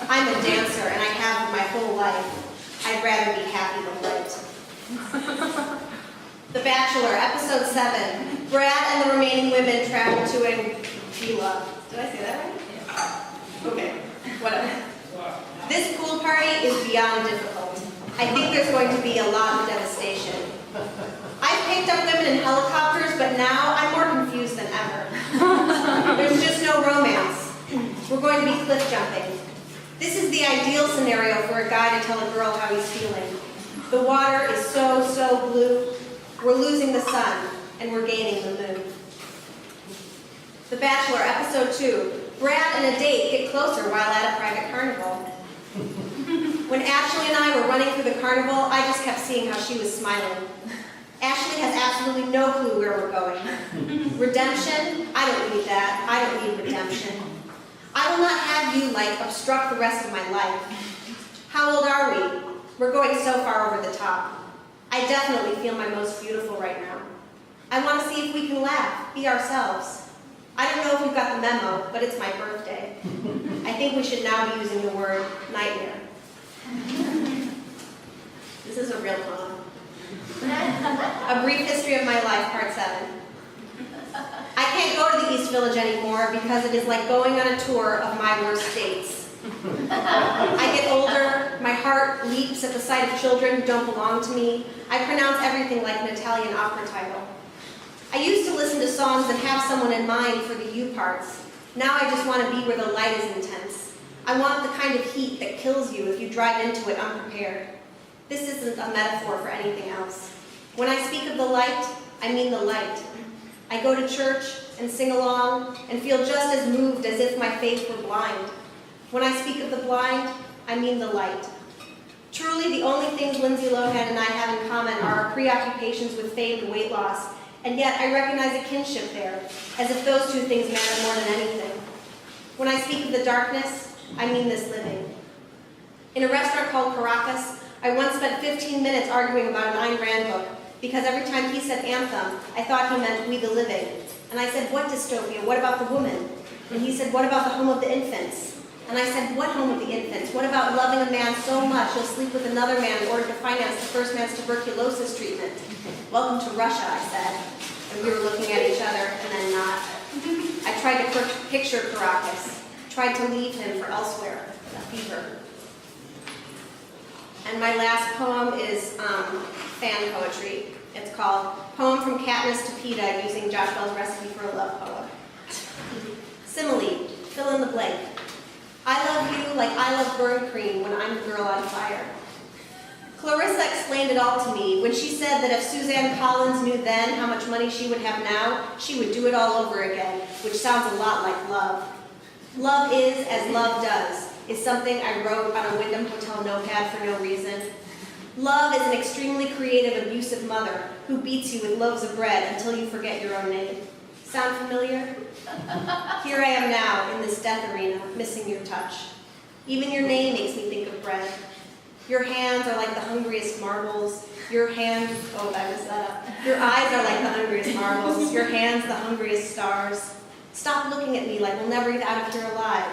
I'm a dancer, and I have my whole life. I'd rather be happy than right. The Bachelor, Episode 7. Brad and the remaining women travel to Iijima. Did I say that right? Yeah. Okay, whatever. This pool party is beyond difficult. I think there's going to be a lot of devastation. I've picked up women in helicopters, but now I'm more confused than ever. There's just no romance. We're going to be cliff jumping. This is the ideal scenario for a guy to tell a girl how he's feeling. The water is so blue. We're losing the sun, and we're gaining the moon. The Bachelor, Episode 2. Brad and a date get closer while at a private carnival. When Ashley and I were running through the carnival, I just kept seeing how she was smiling. Ashley has absolutely no clue where we're going. Redemption? I don't need that. I don't need redemption. I will not have you, obstruct the rest of my life. How old are we? We're going so far over the top. I definitely feel my most beautiful right now. I want to see if we can laugh, be ourselves. I don't know if you've got the memo, but it's my birthday. I think we should now be using the word nightmare. This is a real poem. A Brief History of My Life, Part 7. I can't go to the East Village anymore because it is like going on a tour of my worst dates. I get older, my heart leaps at the sight of children who don't belong to me. I pronounce everything like an Italian opera title. I used to listen to songs that have someone in mind for the you parts. Now I just want to be where the light is intense. I want the kind of heat that kills you if you drive into it unprepared. This isn't a metaphor for anything else. When I speak of the light, I mean the light. I go to church and sing along and feel just as moved as if my faith were blind. When I speak of the blind, I mean the light. Truly, the only things Lindsay Lohan and I have in common are our preoccupations with fame and weight loss, and yet I recognize a kinship there, as if those two things matter more than anything. When I speak of the darkness, I mean this living. In a restaurant called Caracas, I once spent 15 minutes arguing about an Ayn Rand book, because every time he said anthem, I thought he meant we the living. And I said, what dystopia? What about the woman? And he said, what about the home of the infants? And I said, what home of the infants? What about loving a man so much he'll sleep with another man in order to finance the first man's tuberculosis treatment? Welcome to Russia, I said. And we were looking at each other and then not. I tried to picture Caracas, tried to leave him for elsewhere, a fever. And my last poem is fan poetry. It's called Poem from Katniss to PETA using Josh Bell's recipe for a love poem. Simile, fill in the blank. I love you like I love burn cream when I'm the girl on fire. Clarissa explained it all to me when she said that if Suzanne Collins knew then how much money she would have now, she would do it all over again, which sounds a lot like love. Love is as love does, is something I wrote on a Wyndham Hotel notepad for no reason. Love is an extremely creative, abusive mother who beats you with loaves of bread until you forget your own name. Sound familiar? Here I am now in this death arena, missing your touch. Even your name makes me think of bread. Your hands are like the hungriest marbles. Your hands, oh, I messed that up. Your eyes are like the hungriest marbles. Your hands, the hungriest stars. Stop looking at me like we'll never get out of here alive.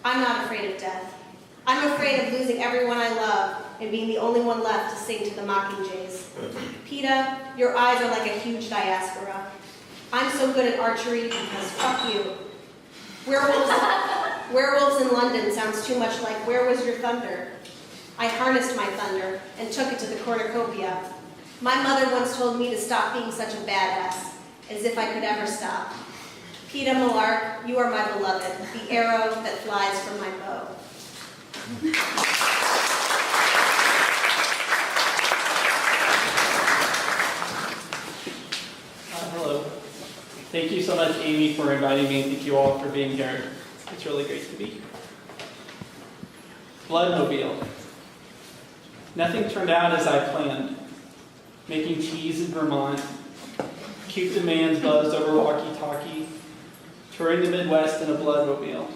I'm not afraid of death. I'm afraid of losing everyone I love and being the only one left to sing to the Mockingjays. PETA, your eyes are like a huge diaspora. I'm so good at archery because fuck you. Werewolves in London sounds too much like Where Was Your Thunder? I harnessed my thunder and took it to the cornucopia. My mother once told me to stop being such a badass, as if I could ever stop. PETA Malark, you are my beloved, the arrow that flies from my bow. Hello. Thank you so much, Amy, for inviting me, and thank you all for being here. It's really great to be here. Bloodmobile. Nothing turned out as I planned. Making cheese in Vermont, cute demands buzzed over walkie-talkie, touring the Midwest in a bloodmobile.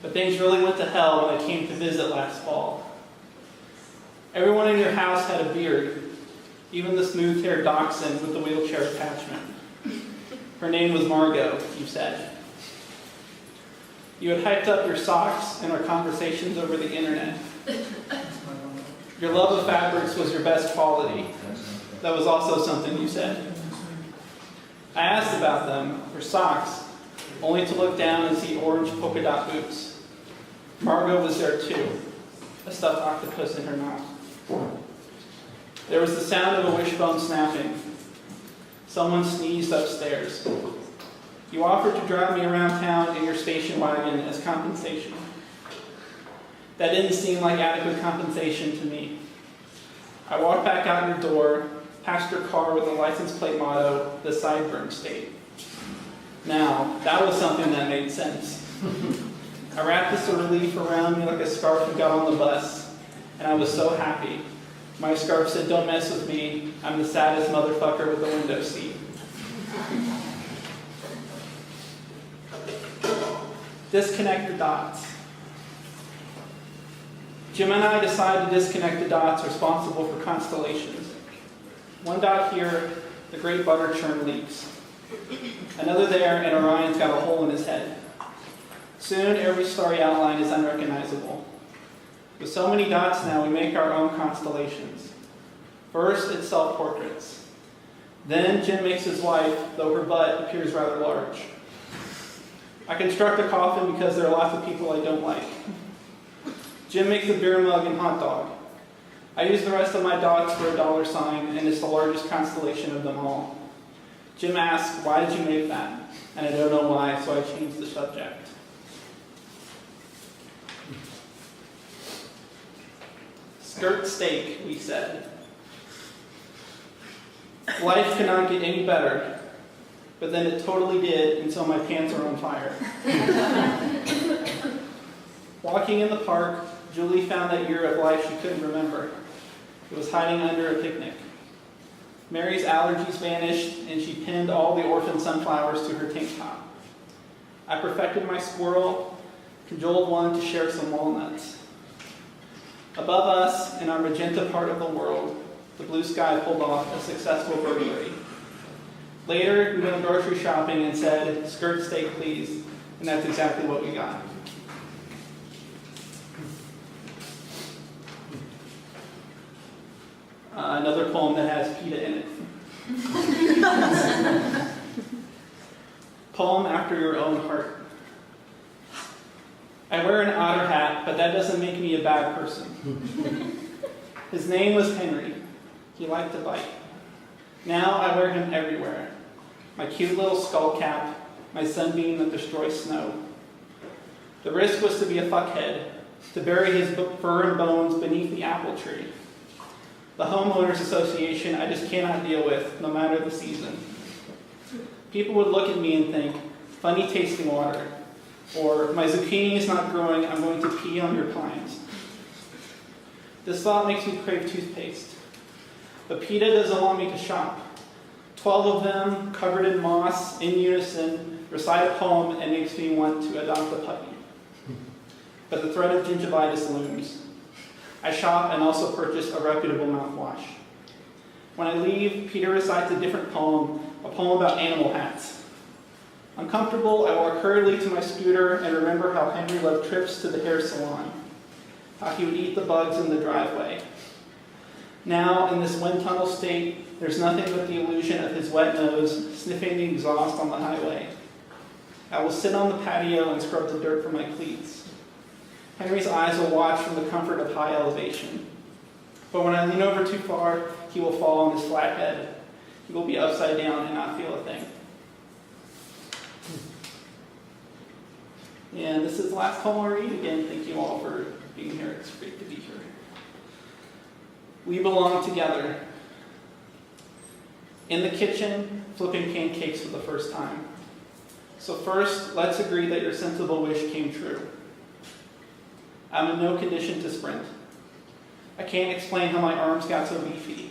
But things really went to hell when I came to visit last fall. Everyone in your house had a beard, even the smooth-haired dachshund with the wheelchair attachment. Her name was Margot, you said. You had hyped up your socks and our conversations over the internet. Your love of fabrics was your best quality. That was also something you said. I asked about them, her socks, only to look down and see orange polka dot boots. Margot was there too, a stuffed octopus in her mouth. There was the sound of a wishbone snapping. Someone sneezed upstairs. You offered to drive me around town in your station wagon as compensation. That didn't seem like adequate compensation to me. I walked back out your door, past your car with the license plate motto, "The Sideburn State." Now, that was something that made sense. I wrapped this relief around me like a scarf and got on the bus, and I was so happy. My scarf said, "Don't mess with me, I'm the saddest motherfucker with the window seat." Disconnect the dots. Jim and I decided to disconnect the dots responsible for constellations. One dot here, the great butter churn leaks. Another there, and Orion's got a hole in his head. Soon, every starry outline is unrecognizable. With so many dots now, we make our own constellations. First, it's self-portraits. Then, Jim makes his wife, though her butt appears rather large. I construct a coffin because there are lots of people I don't like. Jim makes a beer mug and hot dog. I use the rest of my dots for a $sign, and it's the largest constellation of them all. Jim asks, "Why did you make that?" And I don't know why, so I changed the subject. Skirt steak, we said. Life could not get any better, but then it totally did until my pants are on fire. Walking in the park, Julie found that year of life she couldn't remember. It was hiding under a picnic. Mary's allergies vanished, and she pinned all the orphan sunflowers to her tank top. I perfected my squirrel, cajoled one to share some walnuts. Above us, in our magenta part of the world, the blue sky pulled off a successful burglary. Later, we went grocery shopping and said, "Skirt steak, please," and that's exactly what we got. Another poem that has PETA in it. Poem after your own heart. I wear an otter hat, but that doesn't make me a bad person. His name was Henry. He liked to bite. Now I wear him everywhere. My cute little skull cap, my sunbeam that destroys snow. The risk was to be a fuckhead, to bury his fur and bones beneath the apple tree. The homeowners association I just cannot deal with, no matter the season. People would look at me and think, "Funny tasting water," or "My zucchini is not growing, I'm going to pee on your pines." This thought makes me crave toothpaste. But PETA doesn't want me to shop. 12 of them, covered in moss, in unison, recite a poem and makes me want to adopt a puppy. But the threat of gingivitis looms. I shop and also purchase a reputable mouthwash. When I leave, Peter recites a different poem, a poem about animal hats. Uncomfortable, I walk hurriedly to my scooter and remember how Henry loved trips to the hair salon, how he would eat the bugs in the driveway. Now, in this wind tunnel state, there's nothing but the illusion of his wet nose sniffing the exhaust on the highway. I will sit on the patio and scrub the dirt from my cleats. Henry's eyes will watch from the comfort of high elevation. But when I lean over too far, he will fall on his flat head. He will be upside down and not feel a thing. And this is the last poem I'll read. Again, thank you all for being here. It's great to be here. We belong together. In the kitchen, flipping pancakes for the first time. So first, let's agree that your sensible wish came true. I'm in no condition to sprint. I can't explain how my arms got so beefy.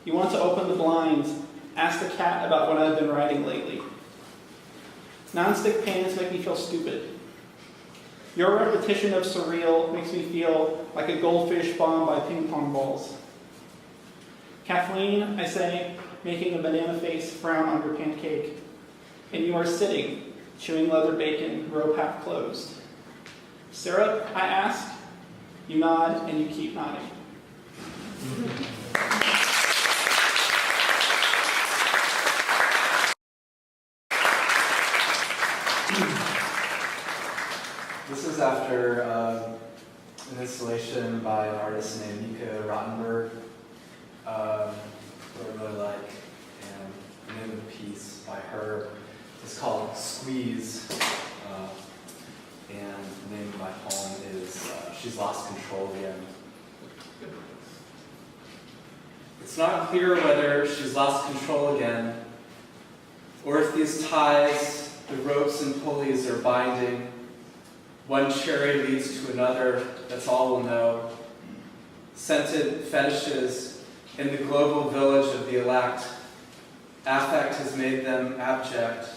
You want to open the blinds, ask the cat about what I've been riding lately. Non-stick pans make me feel stupid. Your repetition of surreal makes me feel like a goldfish bombed by ping pong balls. Kathleen, I say, making a banana face frown on your pancake. And you are sitting, chewing leather bacon, rope half closed. Syrup, I ask. You nod and you keep nodding. This is after an installation by an artist named Mika Rottenberg. I really like, and the name of the piece by her is called Squeeze, and the name of my poem is She's Lost Control Again. It's not clear whether she's lost control again, or if these ties, the ropes and pulleys are binding. One cherry leads to another, that's all we'll know. Scented fetishes in the global village of the elect. Affect has made them abject.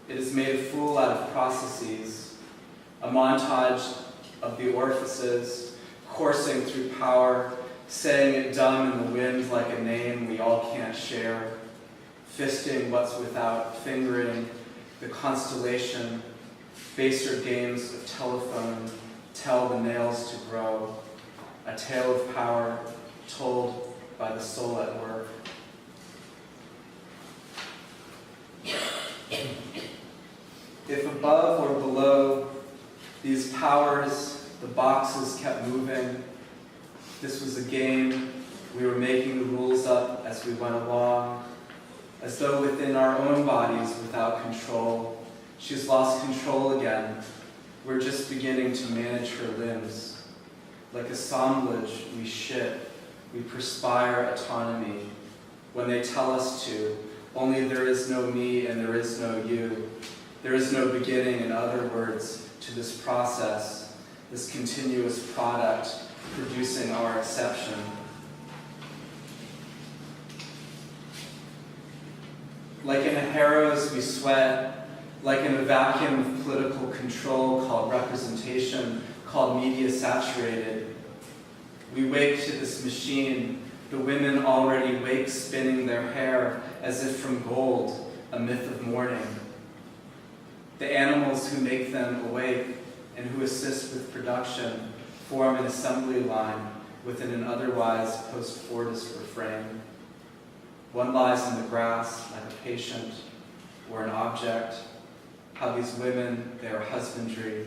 It has made a fool out of processes. A montage of the orifices, coursing through power, saying it dumb in the wind like a name we all can't share. Fisting what's without, fingering the constellation. Baser games of telephone tell the nails to grow. A tale of power told by the soul at work. If above or below these powers, the boxes kept moving. This was a game. We were making the rules up as we went along, as though within our own bodies without control. She's lost control again. We're just beginning to manage her limbs. Like assemblage, we shit. We perspire autonomy. When they tell us to, only there is no me and there is no you. There is no beginning, in other words, to this process, this continuous product producing our exception. Like in a harrows, we sweat. Like in a vacuum of political control called representation, called media saturated. We wake to this machine, the women already wake spinning their hair as if from gold, a myth of mourning. The animals who make them awake and who assist with production form an assembly line within an otherwise post-Fordist refrain. One lies in the grass like a patient or an object. How these women, they are husbandry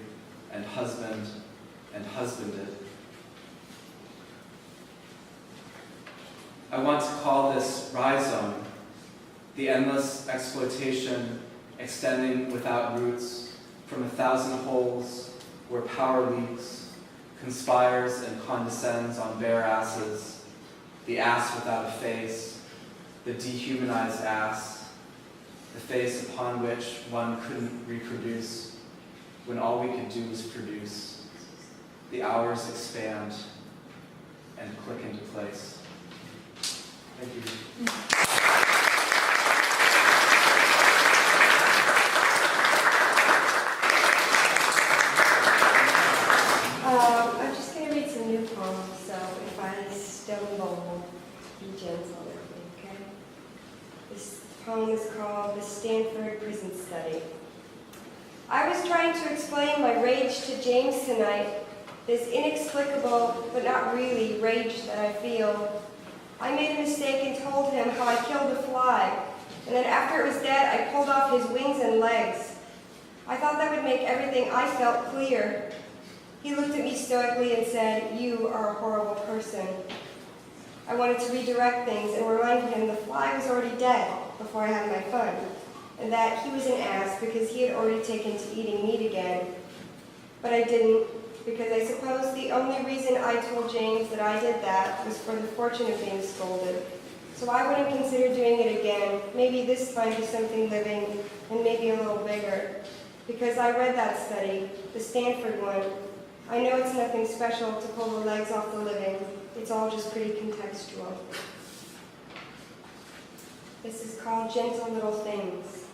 and husband and husbanded. I want to call this rhizome, the endless exploitation extending without roots from 1,000 holes where power leaks, conspires and condescends on bare asses, the ass without a face, the dehumanized ass, the face upon which one couldn't reproduce when all we could do was produce. The hours expand and click into place. Thank you. I'm just going to read some new poems, so if I stumble, be gentle with me, okay? This poem is called The Stanford Prison Study. I was trying to explain my rage to James tonight, this inexplicable, but not really, rage that I feel. I made a mistake and told him how I killed a fly, and then after it was dead, I pulled off his wings and legs. I thought that would make everything I felt clear. He looked at me stoically and said, "You are a horrible person." I wanted to redirect things and remind him the fly was already dead before I had my fun, and that he was an ass because he had already taken to eating meat again. But I didn't, because I suppose the only reason I told James that I did that was for the fortune of being scolded. So I wouldn't consider doing it again, maybe this time to something living, and maybe a little bigger. Because I read that study, the Stanford one, I know it's nothing special to pull the legs off the living. It's all just pretty contextual. This is called Gentle Little Things.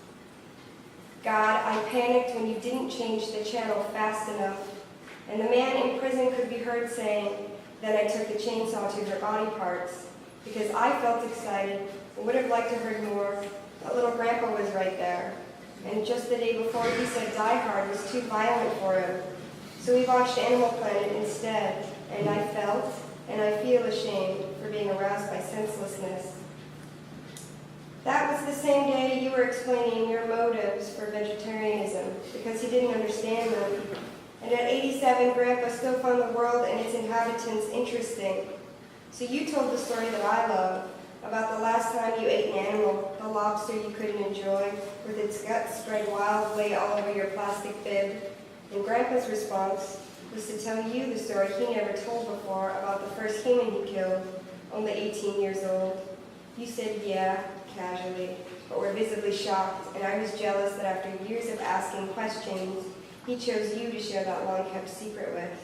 God, I panicked when you didn't change the channel fast enough, and the man in prison could be heard saying, then I took the chainsaw to her body parts, because I felt excited and would have liked to heard more, but little grandpa was right there. And just the day before, he said Die Hard was too violent for him. So we watched Animal Planet instead, and I felt, and I feel ashamed for being aroused by senselessness. That was the same day you were explaining your motives for vegetarianism, because he didn't understand them. And at 87, Grandpa still found the world and its inhabitants interesting. So you told the story that I love, about the last time you ate an animal, the lobster you couldn't enjoy, with its guts spread wildly all over your plastic bib. And Grandpa's response was to tell you the story he never told before about the first human he killed, only 18 years old. You said yeah, casually, but were visibly shocked, and I was jealous that after years of asking questions, he chose you to share that long-kept secret with.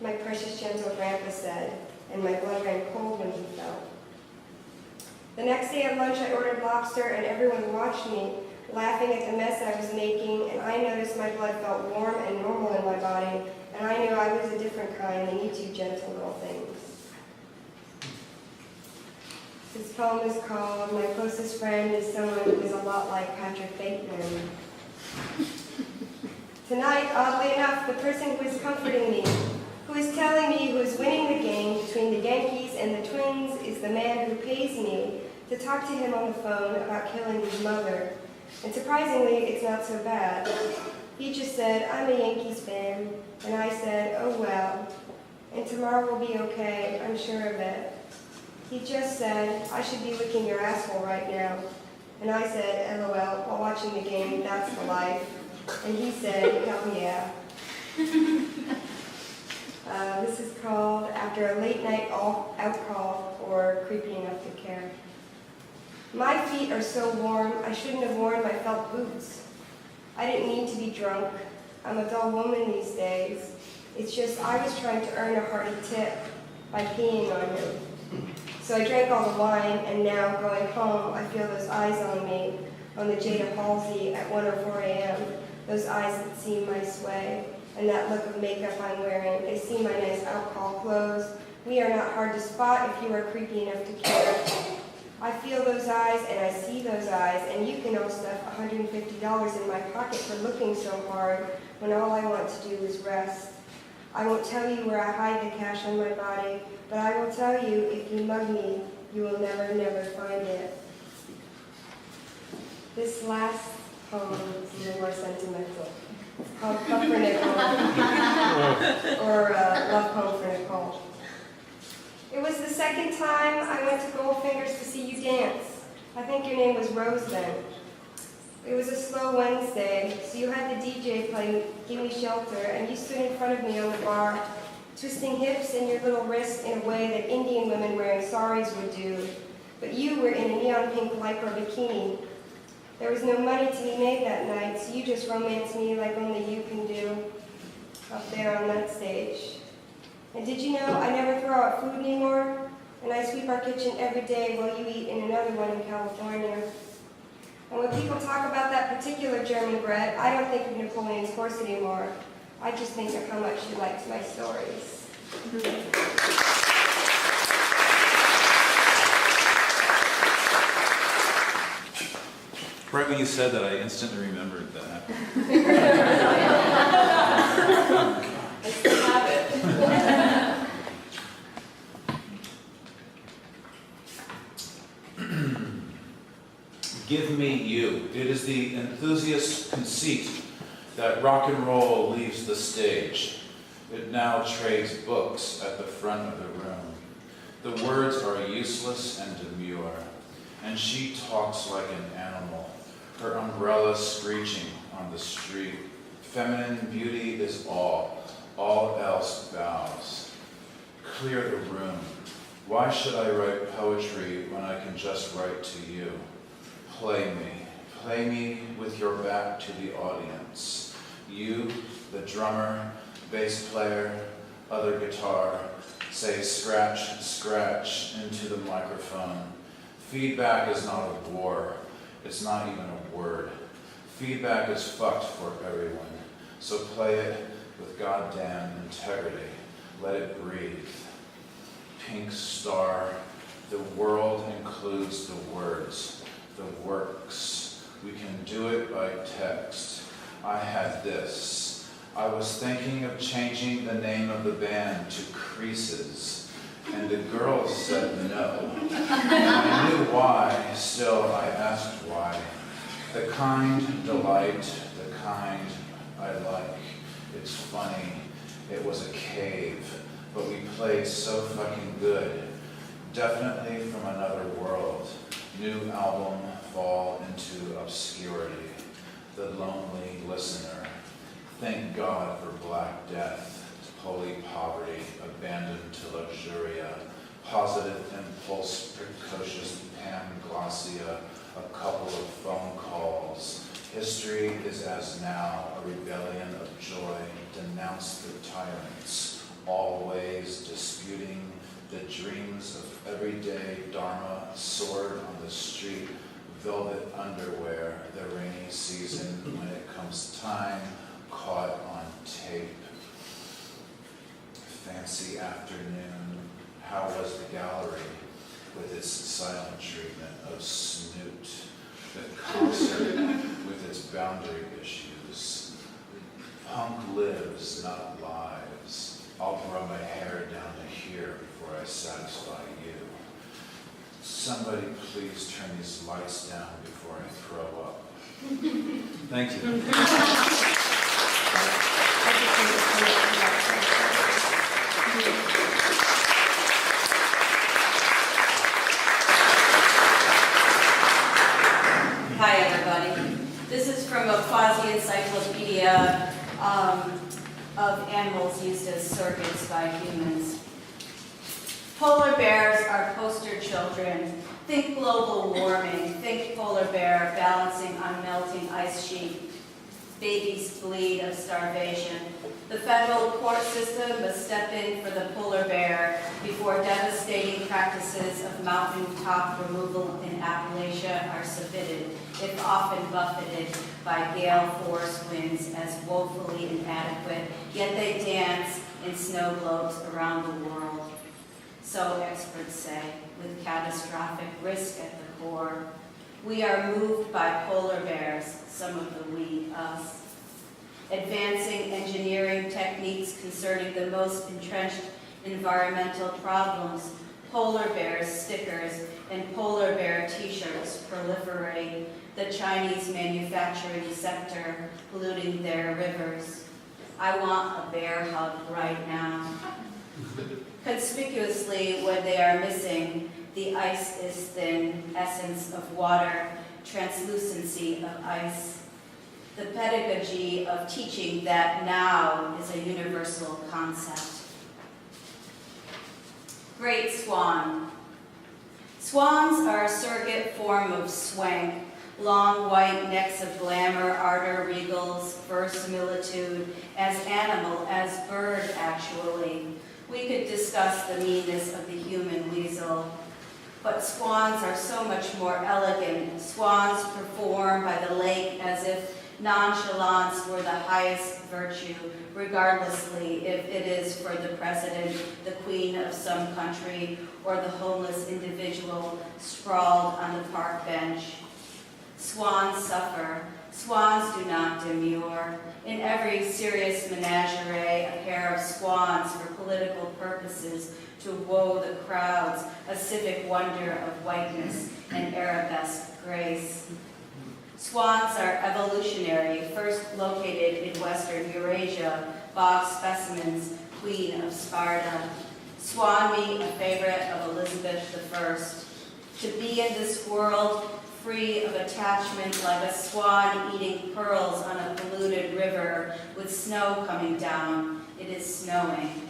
My precious gentle Grandpa said, and my blood ran cold when he fell. The next day at lunch, I ordered lobster, and everyone watched me, laughing at the mess I was making, and I noticed my blood felt warm and normal in my body, and I knew I was a different kind than you two gentle little things. This poem is called My Closest Friend is Someone Who is a Lot Like Patrick Bateman. Tonight, oddly enough, the person who is comforting me, who is telling me who is winning the game between the Yankees and the Twins, is the man who pays me to talk to him on the phone about killing his mother. And surprisingly, it's not so bad. He just said, I'm a Yankees fan, and I said, oh well, and tomorrow will be okay, I'm sure of it. He just said, I should be licking your asshole right now. And I said, LOL, while watching the game, that's the life. And he said, hell yeah. This is called After a Late Night Out Call, or Creepy Enough to Care. My feet are so warm, I shouldn't have worn my felt boots. I didn't need to be drunk. I'm a dull woman these days. It's just I was trying to earn a hearty tip by peeing on him. So I drank all the wine, and now, going home, I feel those eyes on me, on the Jada Halsey at 1:04 a.m., those eyes that see my sway, and that look of makeup I'm wearing. They see my nice alcohol clothes. We are not hard to spot if you are creepy enough to care. I feel those eyes, and I see those eyes, and you can all stuff $150 in my pocket for looking so hard, when all I want to do is rest. I won't tell you where I hide the cash on my body, but I will tell you, if you mug me, you will never, never find it. This last poem is a little more sentimental. It's called Cup for Nicole, or Love Poem for Nicole. It was the second time I went to Goldfinger's to see you dance. I think your name was Rose then. It was a slow Wednesday, so you had the DJ play Give Me Shelter, and you stood in front of me on the bar, twisting hips and your little wrists in a way that Indian women wearing saris would do. But you were in a neon pink lycra bikini. There was no money to be made that night, so you just romanced me like only you can do up there on that stage. And did you know I never throw out food anymore? And I sweep our kitchen every day while you eat in another one in California. And when people talk about that particular German bread, I don't think of Napoleon's horse anymore. I just think of how much you liked my stories. Right when you said that, I instantly remembered that. I still have it. Give me you. It is the enthusiast conceit that rock and roll leaves the stage. It now trades books at the front of the room. The words are useless and demure, and she talks like an animal, her umbrella screeching on the street. Feminine beauty is all else bows. Clear the room. Why should I write poetry when I can just write to you? Play me with your back to the audience. You, the drummer, Bass player, other guitar, say scratch, scratch into the microphone. Feedback is not a war. It's not even a word. Feedback is fucked for everyone. So play it with goddamn integrity. Let it breathe. Pink star. The world includes the words, the works. We can do it by text. I had this. I was thinking of changing the name of the band to Creases, and the girls said no. I knew why, still I asked why. The kind delight, the kind I like. It's funny, it was a cave, but we played so fucking good. Definitely from another world. New album fall into obscurity. The lonely listener. Thank God for Black Death, holy poverty, abandoned to luxuria, positive impulse, precocious Panglosssia, a couple of phone calls. History is as now, a rebellion of joy, denounce the tyrants, always disputing the dreams of everyday Dharma, sword on the street, velvet underwear, the rainy season when it comes time, caught on tape. Fancy afternoon, how was the gallery with its silent treatment of Snoot? The concert with its boundary issues. Punk lives, not lives. I'll grow my hair down to here before I satisfy you. Somebody please turn these lights down before I throw up. Thank you. Hi, everybody. This is from a quasi-encyclopedia of animals used as surrogates by humans. Polar bears are poster children. Think global warming. Think polar bear balancing on melting ice sheet. Babies bleed of starvation. The federal court system must step in for the polar bear before devastating practices of mountaintop removal in Appalachia are submitted, if often buffeted by gale force winds as woefully inadequate, yet they dance in snow globes around the world. So experts say, with catastrophic risk at the core. We are moved by polar bears, some of the we, us. Advancing engineering techniques concerning the most entrenched environmental problems, polar bear stickers and polar bear t-shirts proliferate, the Chinese manufacturing sector polluting their rivers. I want a bear hug right now. Conspicuously, when they are missing, the ice is thin, essence of water, translucency of ice. The pedagogy of teaching that now is a universal concept. Great swan. Swans are a surrogate form of swank, long white necks of glamour, ardor, regals, verisimilitude, as animal, as bird actually. We could discuss the meanness of the human weasel. But swans are so much more elegant. Swans perform by the lake as if nonchalance were the highest virtue, regardlessly if it is for the president, the queen of some country, or the homeless individual sprawled on the park bench. Swans suffer. Swans do not demur. In every serious menagerie, a pair of swans for political purposes to woe the crowds, a civic wonder of whiteness and arabesque grace. Swans are evolutionary, first located in western Eurasia, bog specimens, queen of Sparta. Swan meat, a favorite of Elizabeth I. To be in this world, free of attachment like a swan eating pearls on a polluted river with snow coming down. It is snowing.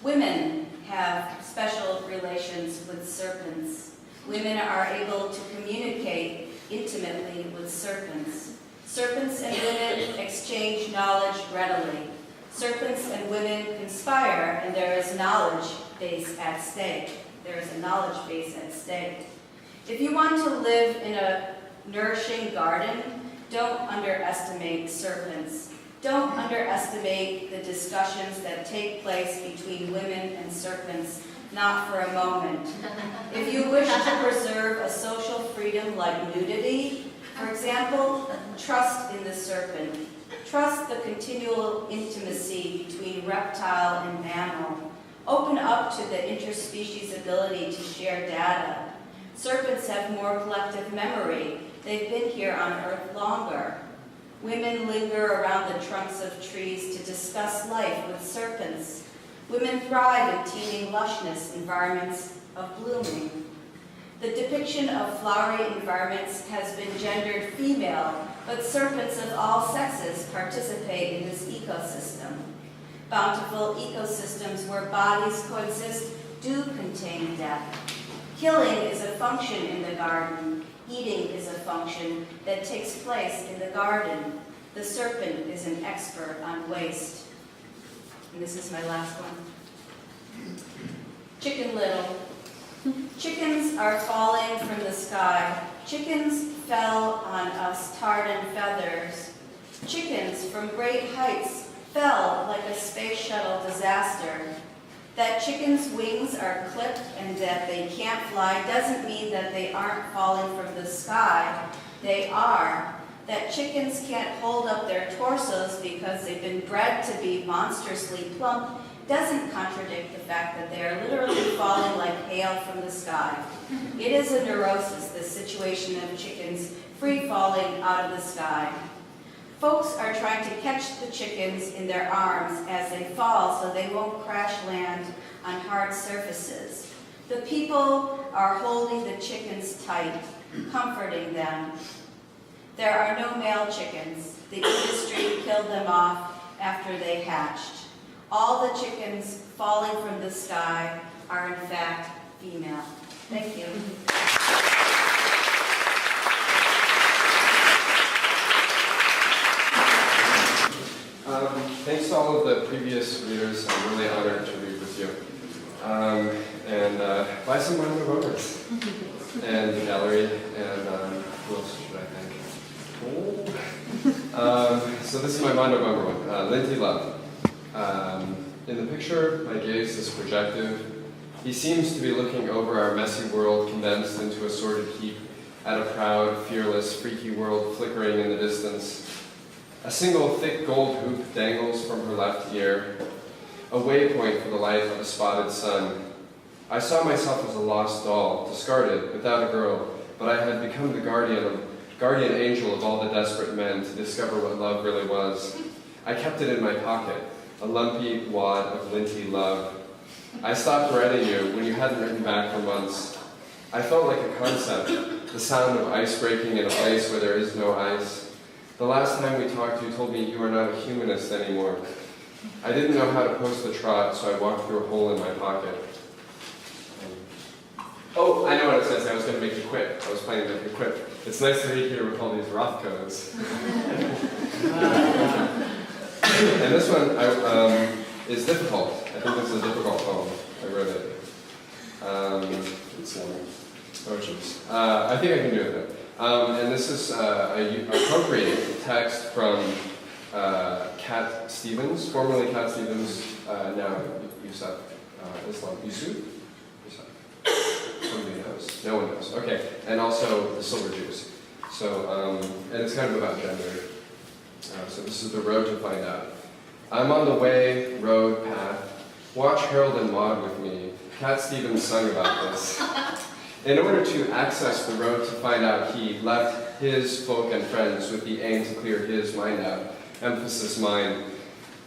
Women have special relations with serpents. Women are able to communicate intimately with serpents. Serpents and women exchange knowledge readily. Serpents and women conspire, and there is knowledge base at stake. There is a knowledge base at stake. If you want to live in a nourishing garden, don't underestimate serpents. Don't underestimate the discussions that take place between women and serpents, not for a moment. If you wish to preserve a social freedom like nudity, for example, trust in the serpent. Trust the continual intimacy between reptile and mammal. Open up to the interspecies ability to share data. Serpents have more collective memory. They've been here on Earth longer. Women linger around the trunks of trees to discuss life with serpents. Women thrive in teeming lushness environments of blooming. The depiction of flowery environments has been gendered female, but serpents of all sexes participate in this ecosystem. Bountiful ecosystems where bodies coexist do contain death. Killing is a function in the garden. Eating is a function that takes place in the garden. The serpent is an expert on waste. And this is my last one. Chicken Little. Chickens are falling from the sky. Chickens fell on us, tarred and feathers. Chickens from great heights fell like a space shuttle disaster. That chickens' wings are clipped and that they can't fly doesn't mean that they aren't falling from the sky. They are. That chickens can't hold up their torsos because they've been bred to be monstrously plump doesn't contradict the fact that they are literally falling like hail from the sky. It is a neurosis, the situation of chickens free falling out of the sky. Folks are trying to catch the chickens in their arms as they fall so they won't crash land on hard surfaces. The people are holding the chickens tight, comforting them. There are no male chickens. The industry killed them off after they hatched. All the chickens falling from the sky are in fact female. Thank you. Thanks to all of the previous readers. I'm really honored to read with you. Buy some Mondo books and the gallery, and who else should I thank? So this is my Mondo Bummer one, Linty Love. In the picture, my gaze is projective. He seems to be looking over our messy world condensed into a sordid heap at a proud, fearless, freaky world flickering in the distance. A single thick gold hoop dangles from her left ear, a waypoint for the light of a spotted sun. I saw myself as a lost doll, discarded, without a girl, but I had become the guardian angel of all the desperate men to discover what love really was. I kept it in my pocket, a lumpy wad of linty love. I stopped writing you when you hadn't written back for months. I felt like a concept, the sound of ice breaking in a place where there is no ice. The last time we talked, you told me you are not a humanist anymore. I didn't know how to post the trot, so I walked through a hole in my pocket. Oh, I know what it says. I was going to make you quit. I was planning to make you quit. It's nice to be here with all these Roth codes. And this one is difficult. I think this is a difficult poem. I wrote it. It's oh, jeez. I think I can do it. And this is appropriating text from Cat Stevens, formerly Cat Stevens, now Yusuf Islam. Yusuf? Somebody knows. No one knows. Okay. And also the Silver Jews. So, and it's kind of about gender. So this is the road to find out. I'm on the way, road, path. Watch Harold and Maude with me. Cat Stevens sung about this. In order to access the road to find out, he left his folk and friends with the aim to clear his mind out. Emphasis mine.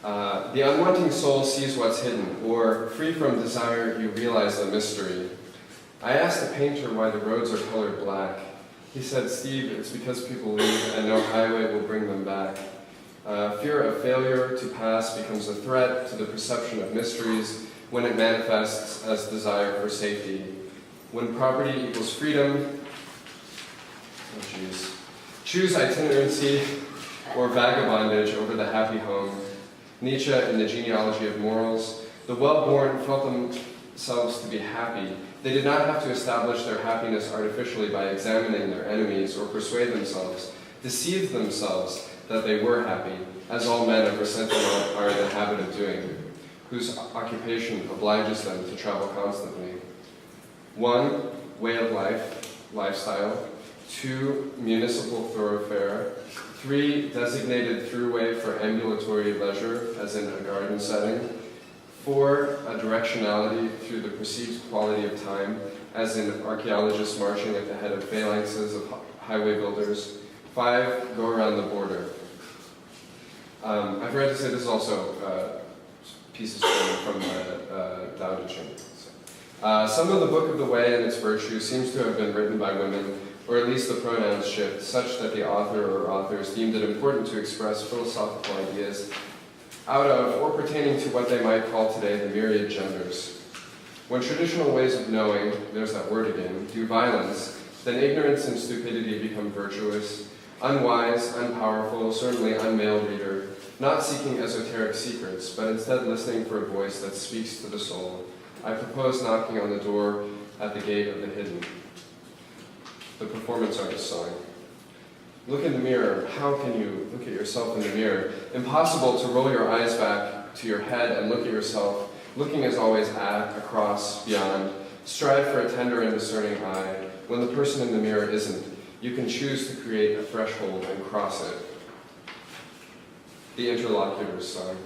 The unwanting soul sees what's hidden, or free from desire, you realize the mystery. I asked the painter why the roads are colored black. He said, Steve, it's because people leave and no highway will bring them back. Fear of failure to pass becomes a threat to the perception of mysteries when it manifests as desire for safety. When property equals freedom, oh geez, choose itinerancy or vagabondage over the happy home. Nietzsche in the genealogy of morals. The well-born felt themselves to be happy. They did not have to establish their happiness artificially by examining their enemies or persuade themselves, deceive themselves that they were happy, as all men of resentment are in the habit of doing, whose occupation obliges them to travel constantly. 1, way of life, lifestyle. 2, municipal thoroughfare. 3, designated throughway for ambulatory leisure, as in a garden setting. 4, a directionality through the perceived quality of time, as in archaeologists marching at the head of phalanxes of highway builders. 5, go around the border. I forgot to say this is also pieces from the Tao Te Ching. Some of the Book of the Way and its virtues seems to have been written by women, or at least the pronouns shift, such that the author or authors deemed it important to express philosophical ideas out of or pertaining to what they might call today the myriad genders. When traditional ways of knowing, there's that word again, do violence, then ignorance and stupidity become virtuous, unwise, unpowerful, certainly unmale reader, not seeking esoteric secrets, but instead listening for a voice that speaks to the soul. I propose knocking on the door at the gate of the hidden. The performance artist song. Look in the mirror. How can you look at yourself in the mirror? Impossible to roll your eyes back to your head and look at yourself, looking as always at, across, beyond. Strive for a tender and discerning eye. When the person in the mirror isn't, you can choose to create a threshold and cross it. The interlocutor's song.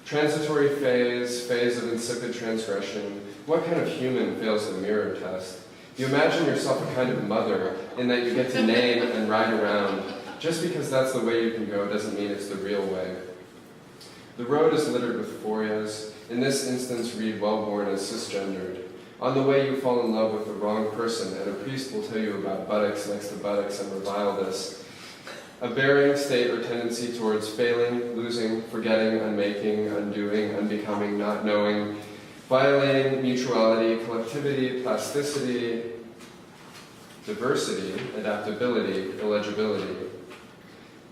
Transitory phase of insipid transgression. What kind of human fails the mirror test? You imagine yourself a kind of mother in that you get to name and ride around. Just because that's the way you can go doesn't mean it's the real way. The road is littered with phorias. In this instance, read well-born as cisgendered. On the way, you fall in love with the wrong person, and a priest will tell you about buttocks next to buttocks and revile this. A bearing, state, or tendency towards failing, losing, forgetting, unmaking, undoing, unbecoming, not knowing, violating mutuality, collectivity, plasticity, diversity, adaptability, illegibility.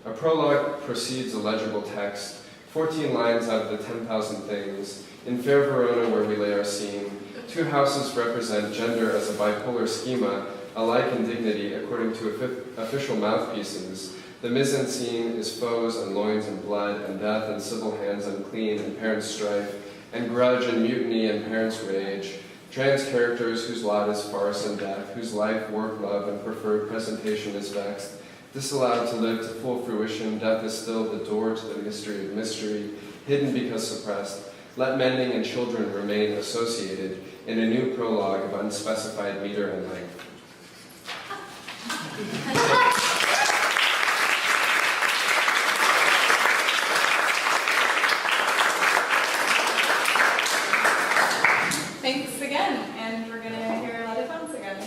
A prologue precedes a legible text, 14 lines out of the 10,000 things. In fair Verona, where we lay our scene, 2 houses represent gender as a bipolar schema, alike in dignity according to official mouthpieces. The mise-en-scene is foes and loins and blood and death and civil hands unclean and parents' strife and grudge and mutiny and parents' rage. Trans characters whose lot is farce and death, whose life, work, love, and preferred presentation is vexed. Disallowed to live to full fruition, death is still the door to the mystery of mystery, hidden because suppressed. Let mending and children remain associated in a new prologue of unspecified meter and length. Thanks again, and we're gonna hear a lot of phones again.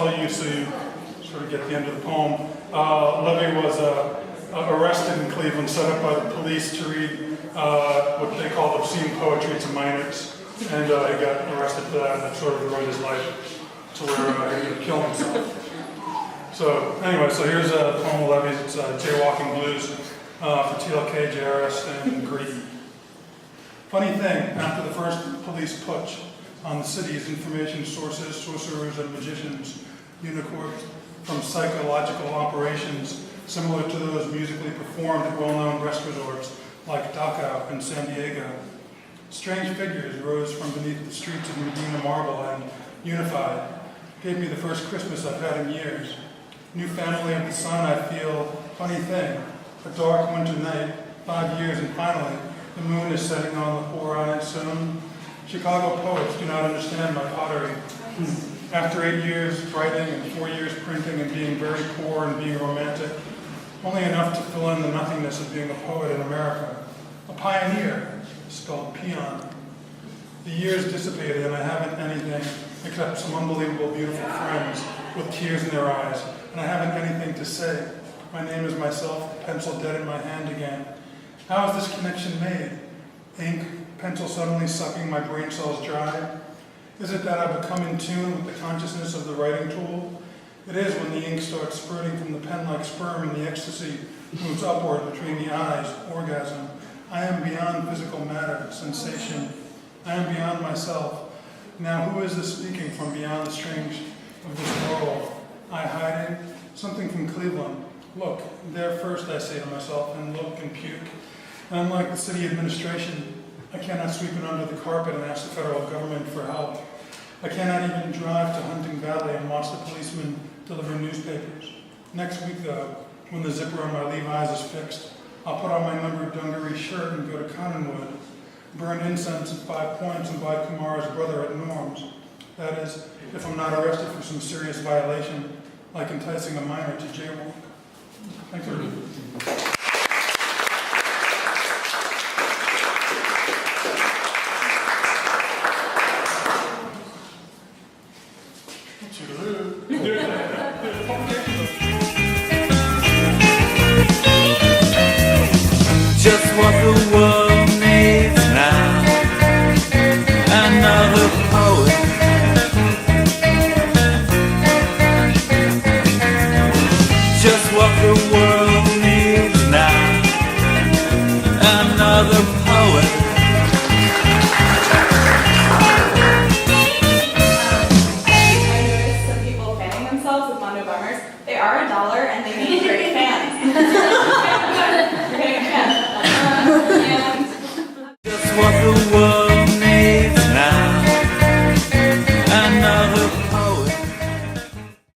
tell you so you sort of get the end of the poem. Levy was arrested in Cleveland, set up by the police to read what they called obscene poetry to minors. And he got arrested for that, and that sort of ruined his life to where he would kill himself. So anyway, so here's a poem of Levy's. It's Jaywalking Blues for TLK, JRS, and Greedy. Funny thing, after the first police putsch on the city's information sources, sorcerers, and magicians, unicorns from psychological operations similar to those musically performed at well-known rest resorts like Dachau and San Diego. Strange figures rose from beneath the streets of Medina Marble and, unified, gave me the first Christmas I've had in years. New family of the sun, I feel, funny thing, a dark winter night, 5 years, and finally, the moon is setting on the horizon soon. Chicago poets do not understand my pottery. After 8 years writing and 4 years printing and being very poor and being romantic, only enough to fill in the nothingness of being a poet in America. A pioneer, spelled peon. The years dissipated and I haven't anything except some unbelievable beautiful friends with tears in their eyes, and I haven't anything to say. My name is myself, pencil dead in my hand again. How is this connection made? Ink, pencil suddenly sucking my brain cells dry? Is it that I become in tune with the consciousness of the writing tool? It is when the ink starts spurting from the pen like sperm and the ecstasy moves upward between the eyes, orgasm. I am beyond physical matter, sensation. I am beyond myself. Now who is this speaking from beyond the strange of this world? I hiding? Something from Cleveland. Look, there first, I say to myself, and look and puke. And unlike the city administration, I cannot sweep it under the carpet and ask the federal government for help. I cannot even drive to Hunting Valley and watch the policemen deliver newspapers. Next week, though, when the zipper on my Levi's is fixed, I'll put on my numbered dungaree shirt and go to Cottonwood, burn incense at 5 Points and buy Kumar's brother at Norm's. That is, if I'm not arrested for some serious violation, like enticing a minor to jaywalk. Thank you. Just what the world needs now, another poet. Just what the world needs now, another poet. I noticed some people fanning themselves with Mondo bummers. They are $1 and they make great fans. You're getting a fan. Just what the world